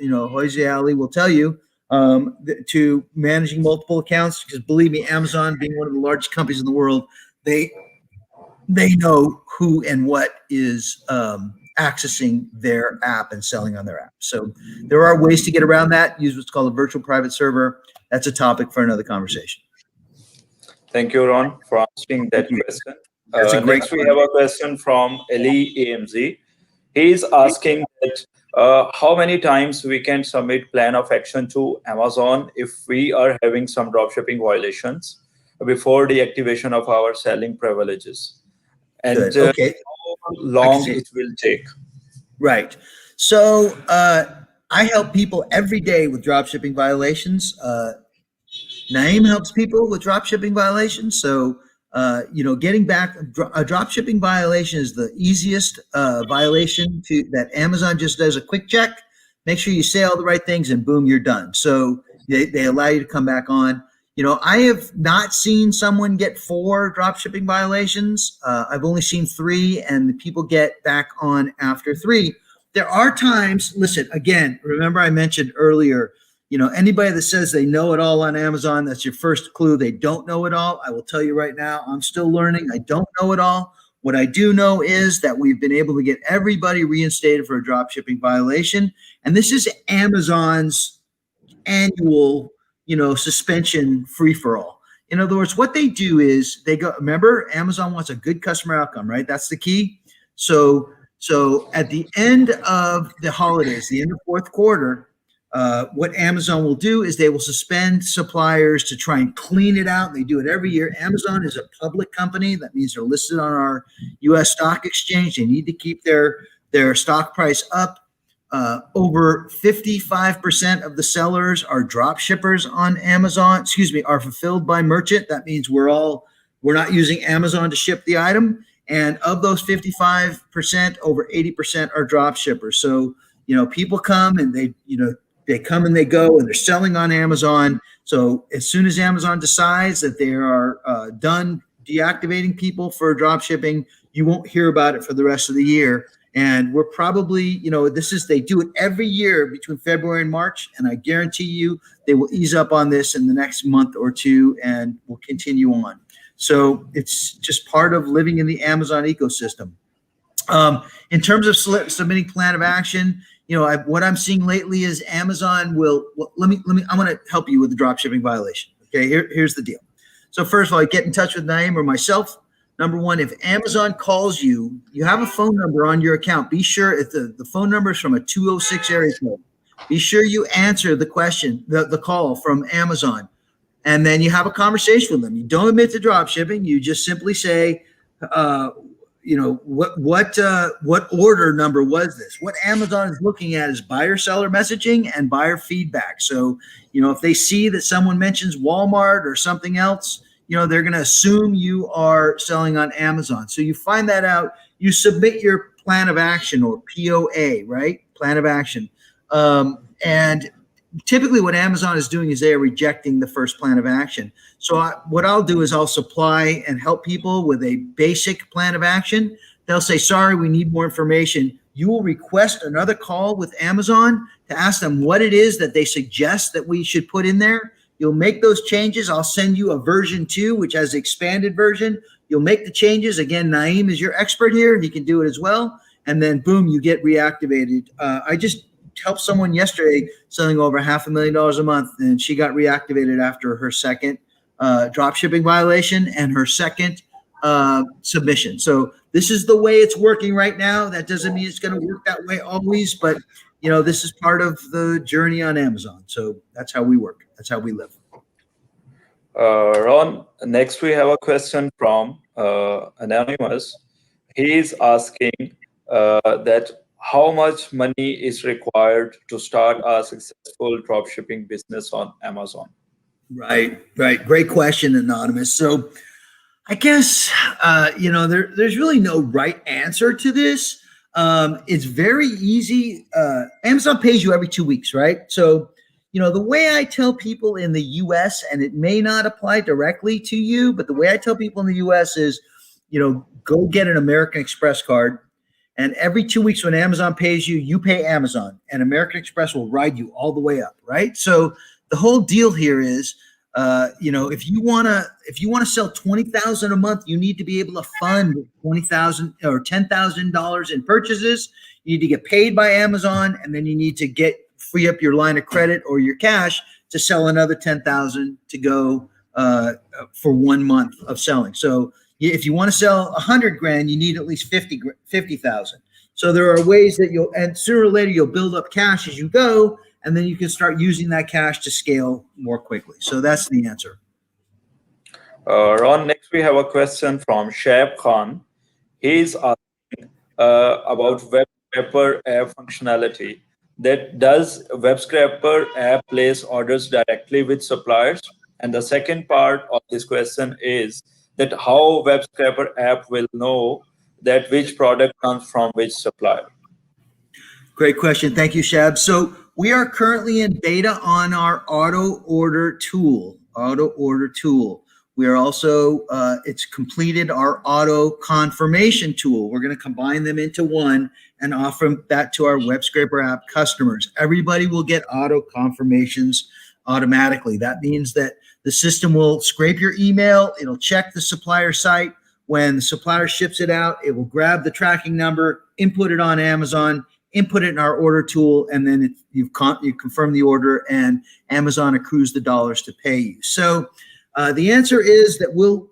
Jose Ali will tell you, to managing multiple accounts. Because believe me, Amazon, being one of the largest companies in the world, they know who and what is accessing their app and selling on their app. So there are ways to get around that. Use what's called a virtual private server. That's a topic for another conversation. Thank you, Ron, for answering that question. Next, we have a question from Eli AMZ. He's asking that how many times we can submit plan of action to Amazon if we are having some dropshipping violations before the activation of our selling privileges, and okay. how long it will take. Right. So I help people every day with dropshipping violations. Naeem helps people with dropshipping violations. So getting back, a dropshipping violation is the easiest violation that Amazon just does a quick check. Make sure you say all the right things and boom, you're done. So they allow you to come back on. I have not seen someone get 4 dropshipping violations. I've only seen 3, and the people get back on after 3. There are times, listen, again, remember I mentioned earlier, anybody that says they know it all on Amazon, that's your first clue. They don't know it all. I will tell you right now, I'm still learning. I don't know it all. What I do know is that we've been able to get everybody reinstated for a dropshipping violation. And this is Amazon's annual, suspension free-for-all. In other words, what they do is they go, remember, Amazon wants a good customer outcome, right? That's the key. So at the end of the holidays, the end of fourth quarter, what Amazon will do is they will suspend suppliers to try and clean it out. They do it every year. Amazon is a public company. That means they're listed on our U.S. stock exchange. They need to keep their stock price up. Over 55% of the sellers are drop shippers on Amazon, are fulfilled by merchant. That means we're not using Amazon to ship the item. And of those 55%, over 80% are drop shippers. So, people come and they come and they go, and they're selling on Amazon. So as soon as Amazon decides that they are done deactivating people for drop shipping, you won't hear about it for the rest of the year. And we're probably, they do it every year between February and March. And I guarantee you they will ease up on this in the next month or two and will continue on. So it's just part of living in the Amazon ecosystem. In terms of submitting plan of action, what I'm seeing lately is Amazon will, I'm going to help you with the drop shipping violation. Okay, here's the deal. So first of all, get in touch with Naeem or myself. Number one, if Amazon calls you, you have a phone number on your account. Be sure if the phone number is from a 206 area code, be sure you answer the question, the call from Amazon. And then you have a conversation with them. You don't admit to drop shipping. You just simply say, what order number was this? What Amazon is looking at is buyer seller messaging and buyer feedback. So, if they see that someone mentions Walmart or something else, they're going to assume you are selling on Amazon. So you find that out. You submit your plan of action, or POA, right? Plan of action. And typically what Amazon is doing is they are rejecting the first plan of action. So what I'll do is I'll supply and help people with a basic plan of action. They'll say, sorry, we need more information. You will request another call with Amazon to ask them what it is that they suggest that we should put in there. You'll make those changes. I'll send you a version 2, which has the expanded version. You'll make the changes. Again, Naeem is your expert here. He can do it as well. And then boom, you get reactivated. I just helped someone yesterday selling over $500,000 a month, and she got reactivated after her second drop shipping violation and her second submission. So this is the way it's working right now. That doesn't mean it's going to work that way always, but this is part of the journey on Amazon. So that's how we work. That's how we live. Ron, next we have a question from Anonymous. He is asking that how much money is required to start a successful dropshipping business on Amazon? Right. Great question, Anonymous. So I guess, there's really no right answer to this. It's very easy. Amazon pays you every 2 weeks, right? So, the way I tell people in the US, and it may not apply directly to you, but the way I tell people in the US is, go get an American Express card. And every 2 weeks when Amazon pays you, you pay Amazon, and American Express will ride you all the way up, right? So the whole deal here is, if you wanna sell $20,000 a month, you need to be able to fund $20,000 or $10,000 in purchases. You need to get paid by Amazon, and then you need to free up your line of credit or your cash to sell another $10,000 to go for 1 month of selling. So if you want to sell 100 grand, you need at least 50,000. So there are ways that and sooner or later you'll build up cash as you go, and then you can start using that cash to scale more quickly. So that's the answer. Ron, next we have a question from Shaib Khan. He's asking about Webscrapper app functionality. That does Webscrapper app place orders directly with suppliers? And the second part of this question is that how Webscrapper app will know that which product comes from which supplier? Great question. Thank you, Shab. So we are currently in beta on our auto order tool. We are also, it's completed our auto confirmation tool. We're going to combine them into one and offer that to our Webscrapper app customers. Everybody will get auto confirmations automatically. That means that the system will scrape your email. It'll check the supplier site. When the supplier ships it out, it will grab the tracking number, input it on Amazon, input it in our order tool, and then you confirm the order, and Amazon accrues the dollars to pay you. So the answer is that we'll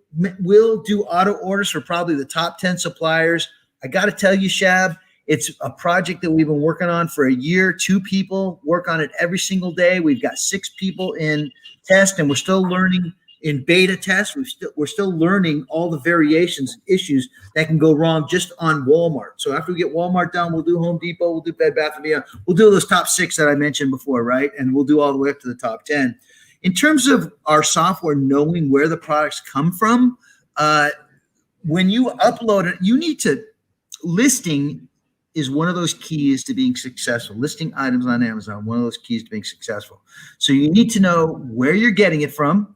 do auto orders for probably the top 10 suppliers. I got to tell you, Shab, it's a project that we've been working on for a year. 2 people work on it every single day. We've got 6 people in test, and we're still learning in beta test. We're still learning all the variations, issues that can go wrong just on Walmart. So after we get Walmart done, we'll do Home Depot, we'll do Bed Bath & Beyond. We'll do those top 6 that I mentioned before, right? And we'll do all the way up to the top 10. In terms of our software knowing where the products come from, when you upload it, you need to, listing is one of those keys to being successful. Listing items on Amazon, one of those keys to being successful. So you need to know where you're getting it from,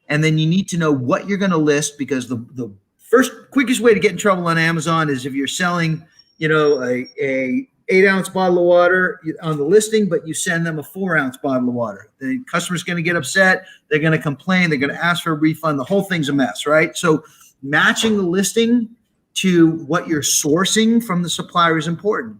and then you need to know what you're going to list, because the first quickest way to get in trouble on Amazon is if you're selling, a 8-ounce bottle of water on the listing, but you send them a 4-ounce bottle of water. The customer's going to get upset. They're going to complain. They're going to ask for a refund. The whole thing's a mess, right? So matching the listing to what you're sourcing from the supplier is important.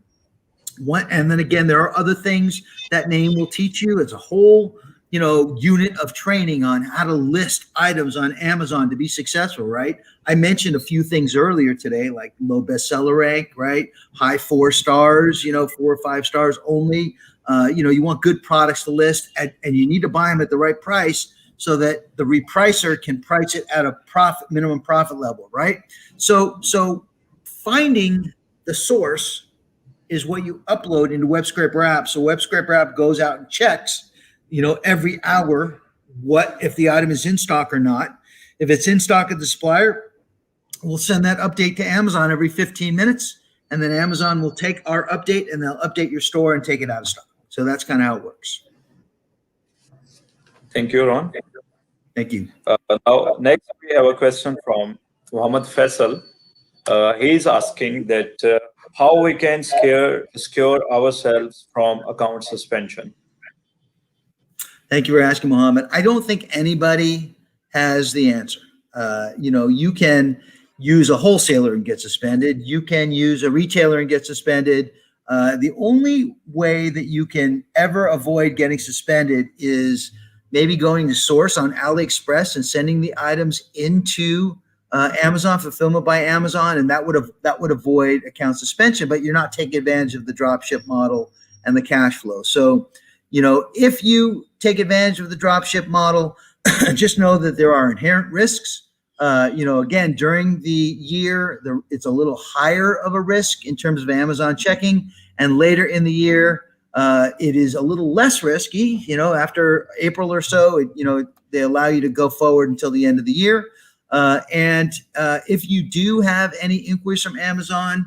And then again, there are other things that name will teach you. It's a whole, unit of training on how to list items on Amazon to be successful, right? I mentioned a few things earlier today, like low bestseller rank, right? High 4 stars, 4 or 5 stars only. You want good products to list, and you need to buy them at the right price so that the repricer can price it at a minimum profit level, right? So finding the source is what you upload into Webscrapper app. So Webscrapper app goes out and checks, every hour, what if the item is in stock or not. If it's in stock at the supplier, we'll send that update to Amazon every 15 minutes, and then Amazon will take our update and they'll update your store and take it out of stock. So that's kind of how it works. Thank you, Ron. Thank you. Now, next we have a question from Muhammad Faisal. He's asking that how we can secure ourselves from account suspension. Thank you for asking, Mohammed. I don't think anybody has the answer. You can use a wholesaler and get suspended. You can use a retailer and get suspended. The only way that you can ever avoid getting suspended is maybe going to source on AliExpress and sending the items into Amazon, fulfillment by Amazon, and that would avoid account suspension. But you're not taking advantage of the dropship model and the cash flow. So, if you take advantage of the dropship model, just know that there are inherent risks. Again, during the year, it's a little higher of a risk in terms of Amazon checking, and later in the year, it is a little less risky. After April or so, they allow you to go forward until the end of the year. And if you do have any inquiries from Amazon,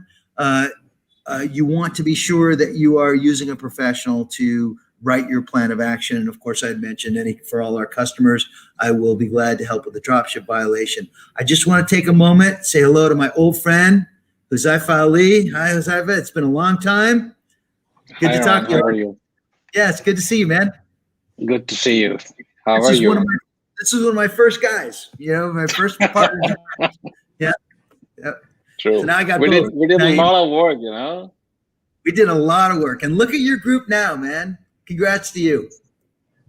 you want to be sure that you are using a professional to write your plan of action. And of course, I'd mentioned for all our customers, I will be glad to help with the dropship violation. I just want to take a moment, say hello to my old friend, Huzaifa Ali. Hi, Huzaifa. It's been a long time. Good to talk to you. How are you? Yeah, it's good to see you, man. Good to see you. How are you? This is one of my first guys, my first partner. Yeah. True. So now I got we did a lot of work, We did a lot of work. And look at your group now, man. Congrats to you.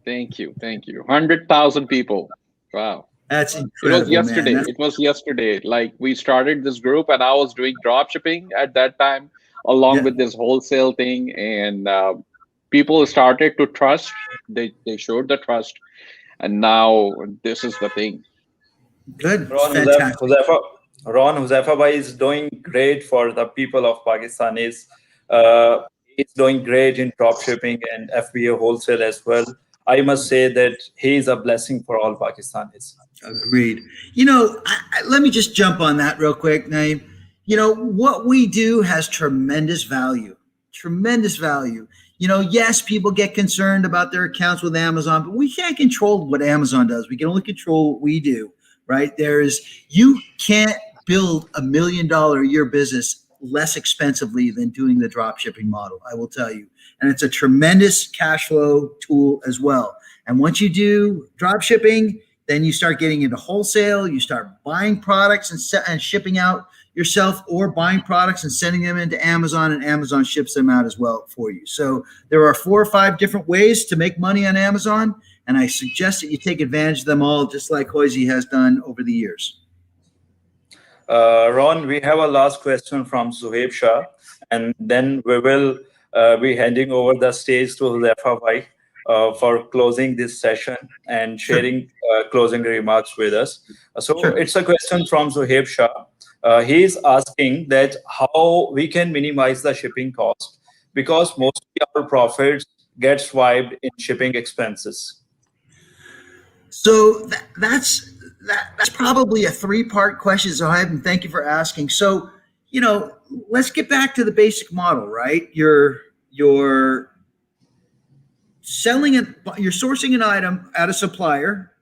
Thank you. 100,000 people. Wow. That's incredible. It was yesterday. Man. It was yesterday. Like, we started this group and I was doing drop shipping at that time, along with this wholesale thing. And people started to trust. They showed the trust. And now this is the thing. Good. Ron Huzaifa bhai is doing great for the people of Pakistan. He's doing great in drop shipping and FBA wholesale as well. I must say that he is a blessing for all Pakistanis. Agreed. Let me just jump on that real quick, Naeem. What we do has tremendous value. Tremendous value. Yes, people get concerned about their accounts with Amazon, but we can't control what Amazon does. We can only control what we do, right? You can't build $1 million a year business less expensively than doing the drop shipping model, I will tell you. And it's a tremendous cash flow tool as well. And once you do drop shipping, then you start getting into wholesale, you start buying products and shipping out yourself, or buying products and sending them into Amazon, and Amazon ships them out as well for you. So there are 4 or 5 different ways to make money on Amazon, and I suggest that you take advantage of them all, just like Hoisey has done over the years. Ron, we have a last question from Zuhaib Shah, and then we will be handing over the stage to Huzaifa bhai for closing this session and sharing closing remarks with us. It's a question from Zuhaib Shah. He's asking that how we can minimize the shipping cost, because mostly our profits get swiped in shipping expenses. So that's probably a 3-part question, Zohaib, and thank you for asking. So, let's get back to the basic model, right? You're sourcing an item at a supplier,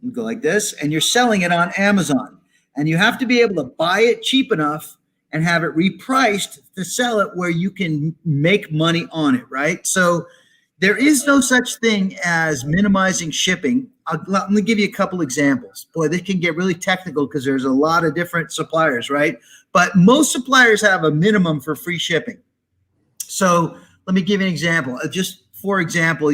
you go like this, and you're selling it on Amazon. And you have to be able to buy it cheap enough and have it repriced to sell it where you can make money on it, right? So there is no such thing as minimizing shipping. Let me give you a couple examples. Boy, this can get really technical because there's a lot of different suppliers, right? But most suppliers have a minimum for free shipping. So let me give you an example. Just for example,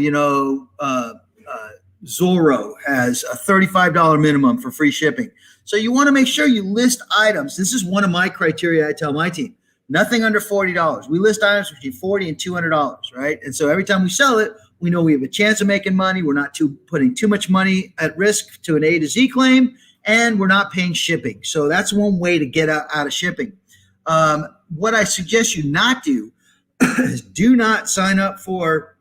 Zorro has a $35 minimum for free shipping. So you want to make sure you list items. This is one of my criteria I tell my team. Nothing under $40. We list items between $40 and $200, right? And so every time we sell it, we know we have a chance of making money. We're not putting too much money at risk to an A to Z claim, and we're not paying shipping. So that's one way to get out of shipping. What I suggest you not do is do not sign up for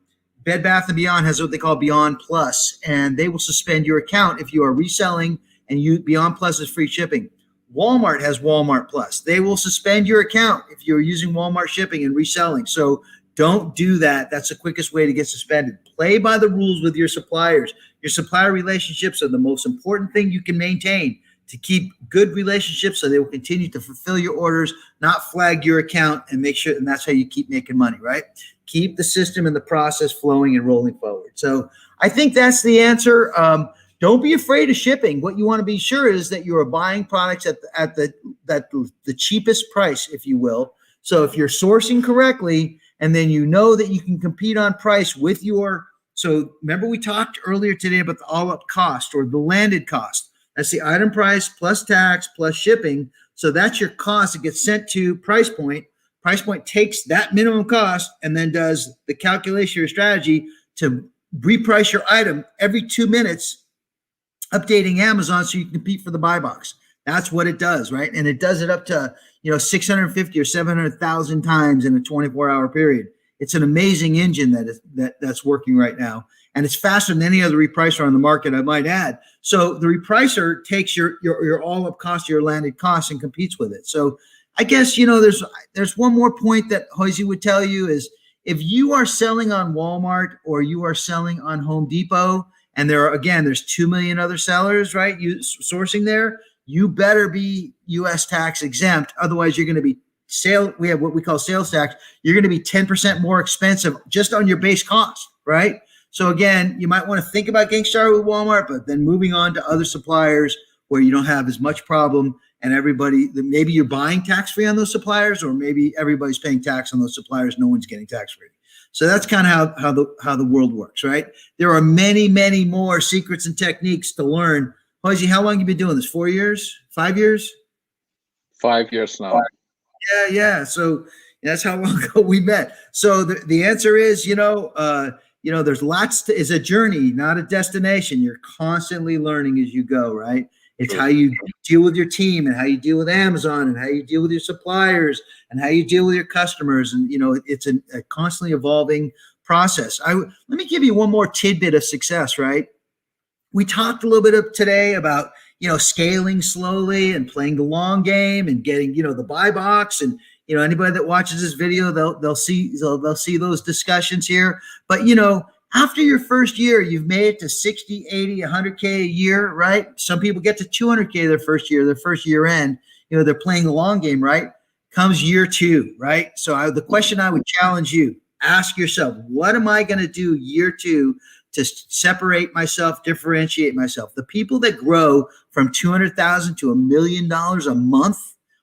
Bed Bath & Beyond has what they call Beyond Plus, and they will suspend your account if you are reselling and Beyond Plus is free shipping. Walmart has Walmart Plus. They will suspend your account if you're using Walmart shipping and reselling. So don't do that. That's the quickest way to get suspended. Play by the rules with your suppliers. Your supplier relationships are the most important thing you can maintain to keep good relationships so they will continue to fulfill your orders, not flag your account, and make sure, and that's how you keep making money, right? Keep the system and the process flowing and rolling forward. So I think that's the answer. Don't be afraid of shipping. What you want to be sure is that you are buying products at the cheapest price, if you will. So if you're sourcing correctly, and then you know that you can compete on price with so remember we talked earlier today about the all-up cost or the landed cost. That's the item price plus tax plus shipping. So that's your cost. It gets sent to price point. Price point takes that minimum cost and then does the calculation or strategy to reprice your item every 2 minutes, updating Amazon so you can compete for the buy box. That's what it does, right? And it does it up to 650 or 700,000 times in a 24-hour period. It's an amazing engine that's working right now, and it's faster than any other repricer on the market, I might add. So the repricer takes your all-up cost, your landed cost, and competes with it. So I guess there's one more point that Hoysie would tell you is if you are selling on Walmart or you are selling on Home Depot, and there's 2 million other sellers, right? You sourcing there, you better be U.S. tax exempt. Otherwise, you're going to be we have what we call sales tax. You're going to be 10% more expensive just on your base cost, right? So again, you might want to think about getting started with Walmart, but then moving on to other suppliers where you don't have as much problem, and maybe you're buying tax-free on those suppliers, or maybe everybody's paying tax on those suppliers. No one's getting tax-free. So that's kind of how the world works, right? There are many, many more secrets and techniques to learn. Hoysie, how long have you been doing this? 4 years? 5 years? 5 years now. Yeah. So that's how long ago we met. So the answer is, there's it's a journey, not a destination. You're constantly learning as you go, right? It's how you deal with your team and how you deal with Amazon and how you deal with your suppliers and how you deal with your customers. And, it's a constantly evolving process. Let me give you one more tidbit of success, right? We talked a little bit today about, scaling slowly and playing the long game and getting, the buy box. And, anybody that watches this video, they'll see those discussions here. But, after your first year, you've made it to 60, 80, 100K a year, right? Some people get to 200K their first year end. They're playing the long game, right? Comes year 2, right? So the question I would challenge you, ask yourself, what am I going to do year 2 to separate myself, differentiate myself? The people that grow from $200,000 to $1 million a month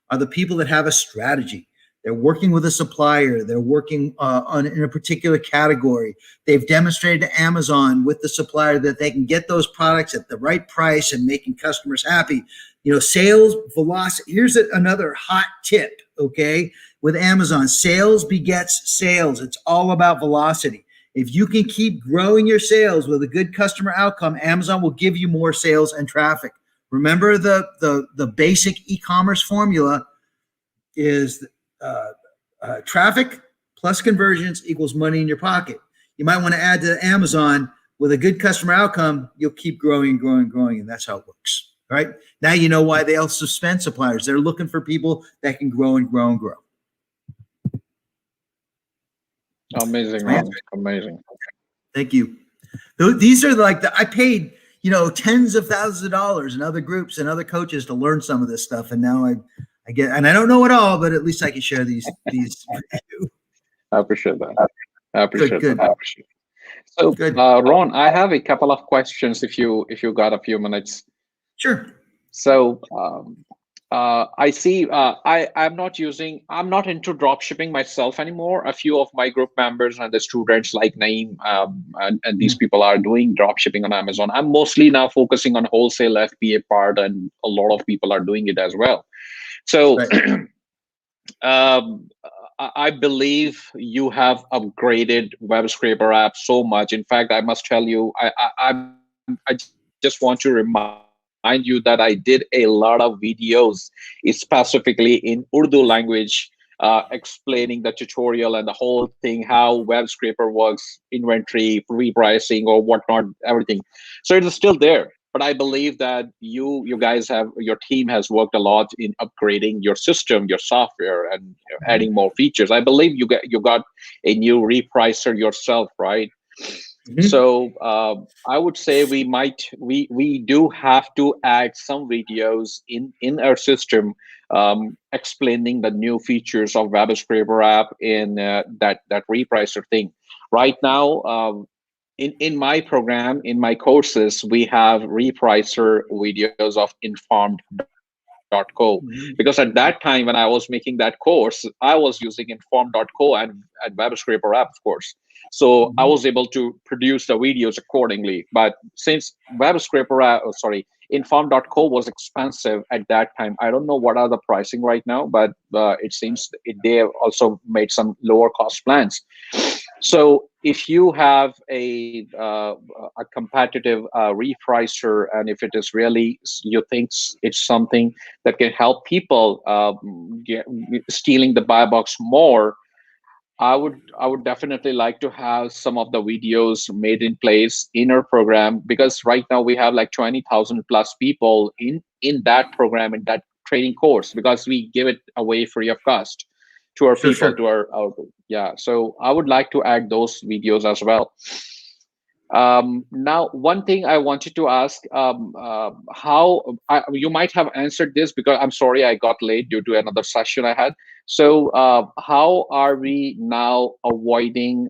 are the people that have a strategy. They're working with a supplier. They're working in a particular category. They've demonstrated to Amazon with the supplier that they can get those products at the right price and making customers happy. Sales velocity. Here's another hot tip, okay? With Amazon, sales begets sales. It's all about velocity. If you can keep growing your sales with a good customer outcome, Amazon will give you more sales and traffic. Remember the basic e-commerce formula is traffic plus conversions equals money in your pocket. You might want to add to Amazon with a good customer outcome. You'll keep growing and growing and growing, and that's how it works. Right? Now you know why they also suspend suppliers. They're looking for people that can grow and grow and grow. Amazing, man. Amazing. Thank you. These are I paid, tens of thousands of dollars in other groups and other coaches to learn some of this stuff. And now I get, and I don't know it all, but at least I can share these with you. I appreciate that. I appreciate Good. that. So, Good. Ron, I have a couple of questions if you got a few minutes. Sure. So I see. I'm not into drop shipping myself anymore. A few of my group members and the students like Naeem and these people are doing drop shipping on Amazon. I'm mostly now focusing on wholesale FBA part, and a lot of people are doing it as well. So Right. I believe you have upgraded Webscrapper app so much. In fact, I must tell you, I just want to remind you that I did a lot of videos, specifically in Urdu language, explaining the tutorial and the whole thing, how Webscrapper works, inventory, repricing, or whatnot, everything. So it is still there. But I believe that you guys your team has worked a lot in upgrading your system, your software, and adding more features. I believe you got a new repricer yourself, right? So I would say we do have to add some videos in our system, explaining the new features of Webscrapper app in that repricer thing. Right now, in my program, in my courses, we have repricer videos of informed.co, because at that time when I was making that course, I was using informed.co and Webscrapper app, of course. So I was able to produce the videos accordingly. But since inform.co was expensive at that time, I don't know what are the pricing right now, but it seems they have also made some lower cost plans. So if you have a competitive repricer, and if it is really, you think it's something that can help people stealing the buy box more, I would definitely like to have some of the videos made in place in our program, because right now we have like 20,000 plus people in that program, in that training course, because we give it away free of cost to our people, to our yeah. So I would like to add those videos as well. Now, one thing I wanted to ask, you might have answered this, because I'm sorry I got late due to another session I had. So how are we now avoiding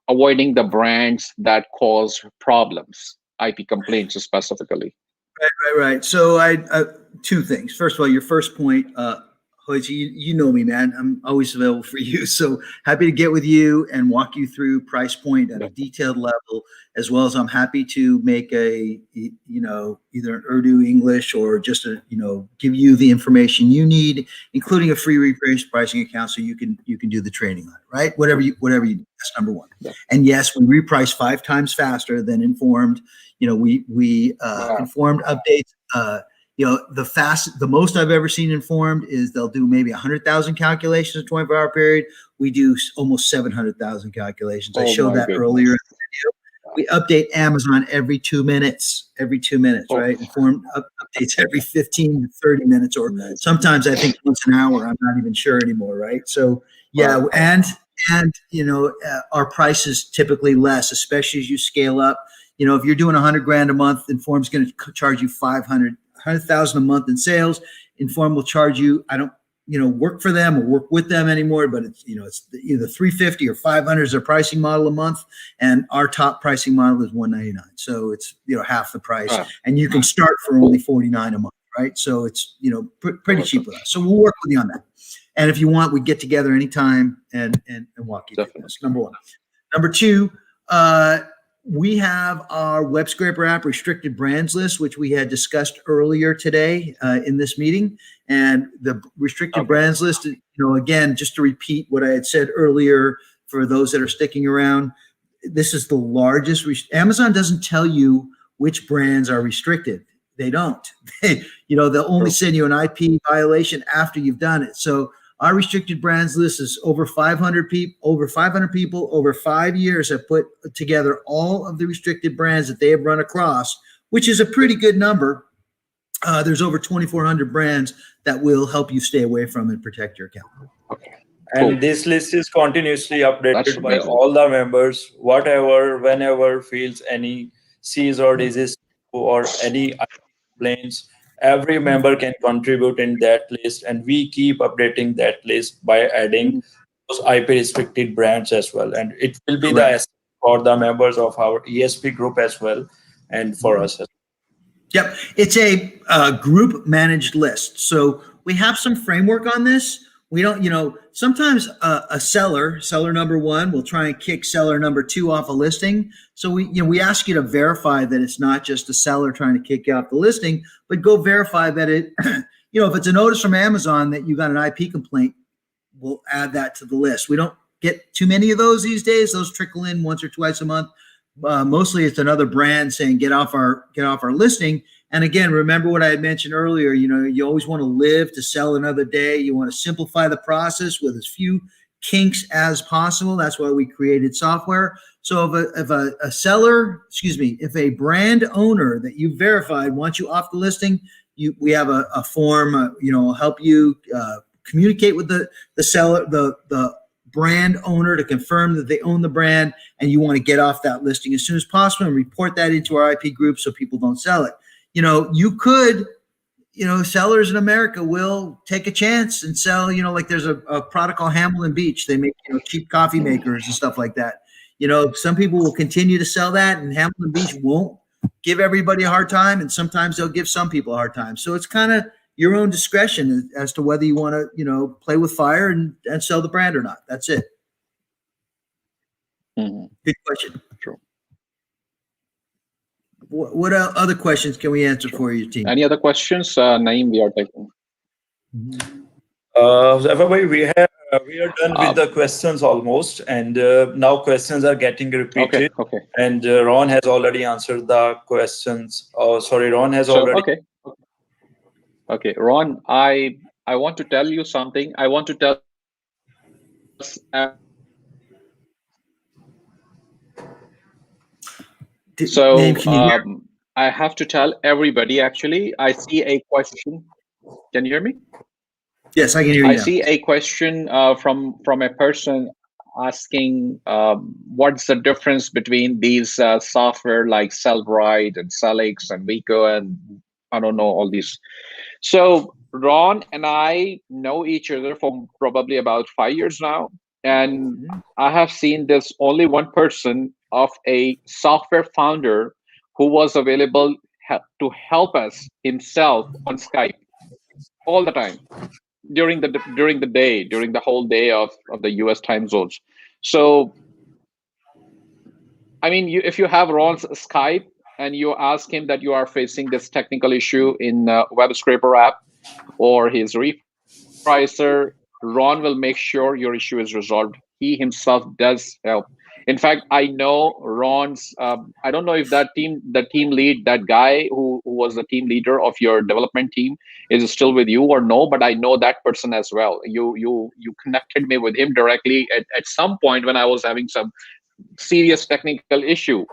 the brands that cause problems, IP complaints specifically? Right. So I two things. First of all, your first point, Hoichi, you know me, man. I'm always available for you. So happy to get with you and walk you through price point at a detailed level, as well as I'm happy to make either an Urdu English, or just give you the information you need, including a free reprice pricing account, so you can do the training on it, right? Whatever you do. That's number one. Yeah. And yes, we reprice 5 times faster than Informed. We Informed updates. The most I've ever seen Informed is they'll do maybe 100,000 calculations in a 24-hour period. We do almost 700,000 calculations. I showed that earlier in the video. We update Amazon every 2 minutes, right? Informed updates every 15 to 30 minutes, or sometimes I think once an hour. I'm not even sure anymore, right? So yeah, and our price is typically less, especially as you scale up. If you're doing 100 grand a month, Inform's going to charge you 100,000 a month in sales. Inform will charge you. I don't, work for them or work with them anymore, but it's either 350 or 500 is their pricing model a month, and our top pricing model is 199. So it's half the price, and you can start for only 49 a month, right? So it's pretty cheap with us. So we'll work with you on that. And if you want, we get together anytime and walk you through this. Number one. Number two. We have our Webscrapper app restricted brands list, which we had discussed earlier today in this meeting. And the restricted brands list, again, just to repeat what I had said earlier for those that are sticking around, this is the largest. Amazon doesn't tell you which brands are restricted. They don't. They'll only send you an IP violation after you've done it. So our restricted brands list is over 500 people. Over 500 people over 5 years have put together all of the restricted brands that they have run across, which is a pretty good number. There's over 2,400 brands that will help you stay away from and protect your account. Okay. And this list is continuously updated by all the members, whenever sees or disease or any complaints. Every member can contribute in that list, and we keep updating that list by adding those IP restricted brands as well. And it will be the for the members of our ESP group as well, and for us as well. Yep, it's a group managed list. So we have some framework on this. We don't, sometimes a seller number one will try and kick seller number two off a listing. So we ask you to verify that it's not just a seller trying to kick you off the listing, but go verify that it, if it's a notice from Amazon that you got an IP complaint, we'll add that to the list. We don't get too many of those these days. Those trickle in once or twice a month. Mostly it's another brand saying get off our listing. And again, remember what I had mentioned earlier, you always want to live to sell another day. You want to simplify the process with as few kinks as possible. That's why we created software. So if a brand owner that you verified wants you off the listing, we have a form, help you communicate with the seller, the brand owner to confirm that they own the brand and you want to get off that listing as soon as possible and report that into our IP group so people don't sell it. You could, sellers in America will take a chance and sell, like there's a product called Hamilton Beach. They make, cheap coffee makers and stuff like that. Some people will continue to sell that and Hamilton Beach won't give everybody a hard time. And sometimes they'll give some people a hard time. So it's kind of your own discretion as to whether you want to, play with fire and sell the brand or not. That's it. Mm-hmm. Good question. True. What other questions can we answer for you, team? Any other questions, Naeem? We are taking. Everybody, we are done with the questions almost, and now questions are getting repeated. Okay. And Ron has already answered the questions. Oh, sorry, Ron has already. Okay, Ron, I want to tell you something. I want to tell. So I have to tell everybody. Actually, I see a question. Can you hear me? Yes, I can hear you. I see a question from a person asking what's the difference between these software like Sellbrite and Sellix and Vico and I don't know all these. So Ron and I know each other for probably about 5 years now. And I have seen this only one person of a software founder who was available to help us himself on Skype all the time during the whole day of the US time zones. So, I mean, if you have Ron's Skype and you ask him that you are facing this technical issue in Webscrapper app or his repricer, Ron will make sure your issue is resolved. He himself does help. In fact, I know Ron's. I don't know if the team lead, that guy who was the team leader of your development team, is still with you or no. But I know that person as well. You connected me with him directly at some point when I was having some serious technical issue.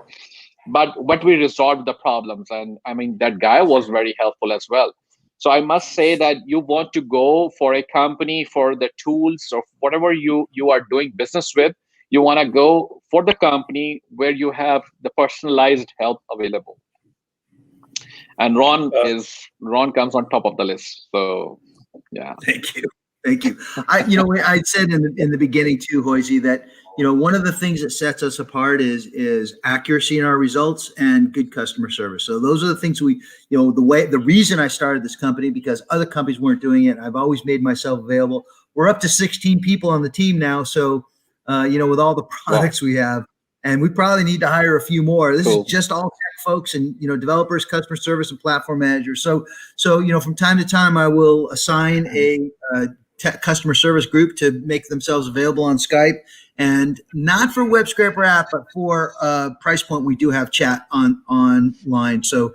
But we resolved the problems, and I mean that guy was very helpful as well. So I must say that you want to go for a company for the tools or whatever you are doing business with, you want to go for the company where you have the personalized help available. And Ron comes on top of the list. So yeah. Thank you. I said in the beginning too, Hoisey, that one of the things that sets us apart is accuracy in our results and good customer service. So those are the things the reason I started this company, because other companies weren't doing it. I've always made myself available. We're up to 16 people on the team now. So, with all the products we have, and we probably need to hire a few more. This is just all tech folks and, developers, customer service, and platform managers. So, from time to time, I will assign a customer service group to make themselves available on Skype. And not for Webscrapper app, but for Price Point, we do have chat online. So,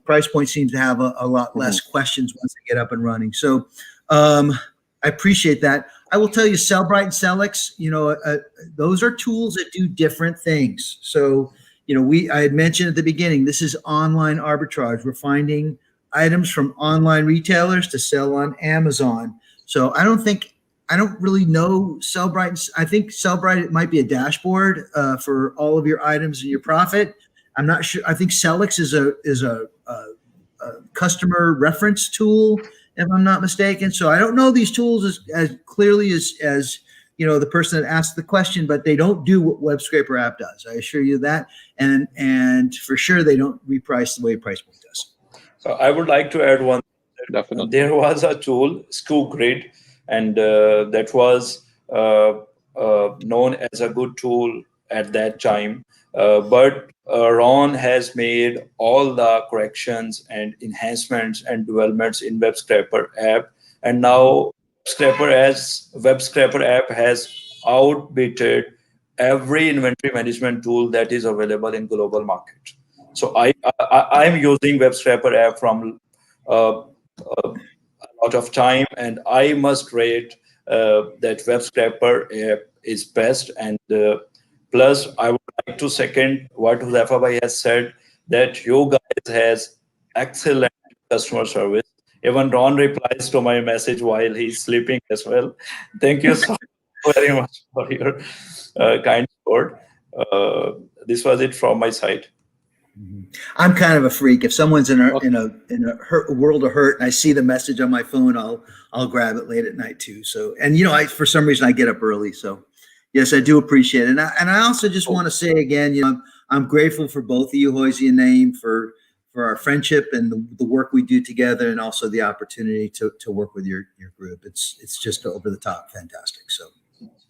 Price Point seems to have a lot less questions once they get up and running. So I appreciate that. I will tell you, Sellbrite and Sellix, those are tools that do different things. So, I had mentioned at the beginning, this is online arbitrage. We're finding items from online retailers to sell on Amazon. So I don't really know Sellbrite. I think Sellbrite, it might be a dashboard for all of your items and your profit. I'm not sure. I think Sellix is a customer reference tool, if I'm not mistaken. So I don't know these tools as clearly as the person that asked the question, but they don't do what Webscrapper app does. I assure you that. And for sure, they don't reprice the way Price Point does. I would like to add one. Definitely. There was a tool, SkuGrid, and that was known as a good tool at that time. But Ron has made all the corrections and enhancements and developments in Webscrapper app, and now Webscrapper app has outbid every inventory management tool that is available in global market. So I'm using Webscrapper app from a lot of time, and I must rate that Webscrapper app is best. And plus, I would like to second what Huzafa bhai has said, that you guys has excellent customer service. Even Ron replies to my message while he's sleeping as well. Thank you so very much for your kind support. This was it from my side. I'm kind of a freak. If someone's in a world of hurt and I see the message on my phone, I'll grab it late at night too. So, and I for some reason I get up early. So, yes, I do appreciate it. And I also just want to say again, I'm grateful for both of you, Hoysie and Naeem, for our friendship and the work we do together, and also the opportunity to work with your group. It's just over the top fantastic. So,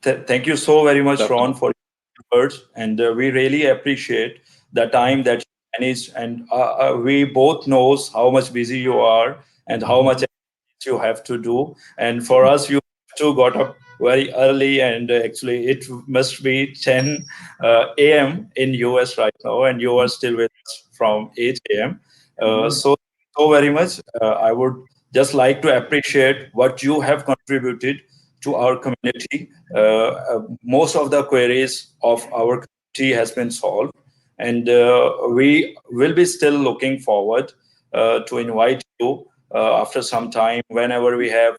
thank you so very much, Ron, for your words, and we really appreciate the time that you managed, and we both knows how much busy you are and how much you have to do. And for us, you two got up very early, and actually it must be 10 a.m. in US right now, and you are still with us from 8 a.m. So very much. I would just like to appreciate what you have contributed to our community. Most of the queries of our community has been solved, and we will be still looking forward to invite you after some time whenever we have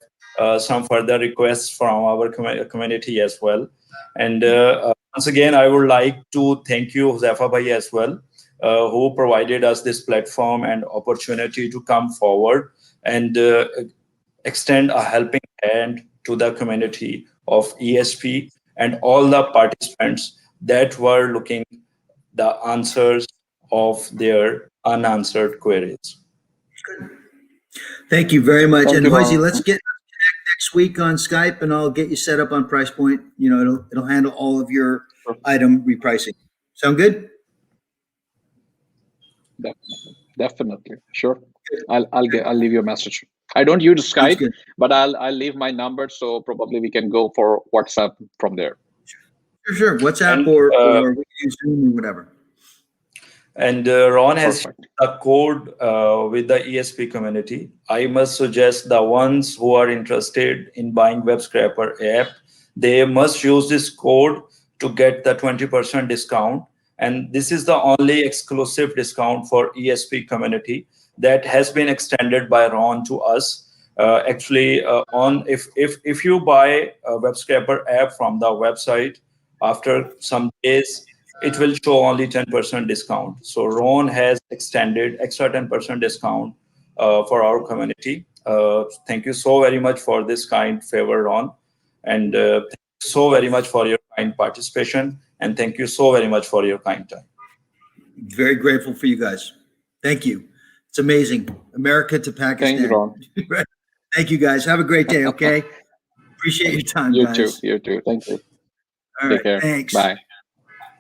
some further requests from our community as well. And once again, I would like to thank you, Huzafa bhai, as well, who provided us this platform and opportunity to come forward and extend a helping hand to the community of ESP and all the participants that were looking the answers of their unanswered queries. Thank you very much. Thank and you, Hoysie, Ron. let's connect next week on Skype, and I'll get you set up on Price Point. It'll handle all of your item repricing. Sound good? Definitely. Sure. I'll leave you a message. I don't use Skype, but I'll leave my number, so probably we can go for WhatsApp from there. Sure. WhatsApp And, or we can use Zoom or whatever. And Ron has a code with the ESP community. I must suggest the ones who are interested in buying Webscrapper app, they must use this code to get the 20% discount. And this is the only exclusive discount for ESP community that has been extended by Ron to us. Actually, if you buy a Webscrapper app from the website, after some days, it will show only 10% discount. So Ron has extended extra 10% discount for our community. Thank you so very much for this kind favor, Ron. And thank you so very much for your kind participation. And thank you so very much for your kind time. Very grateful for you guys. Thank you. It's amazing. America to Pakistan. Thank you, Ron. Thank you, guys. Have a great day, okay? Appreciate your time, guys. You too. Thank you. All Take right, care. thanks. Bye.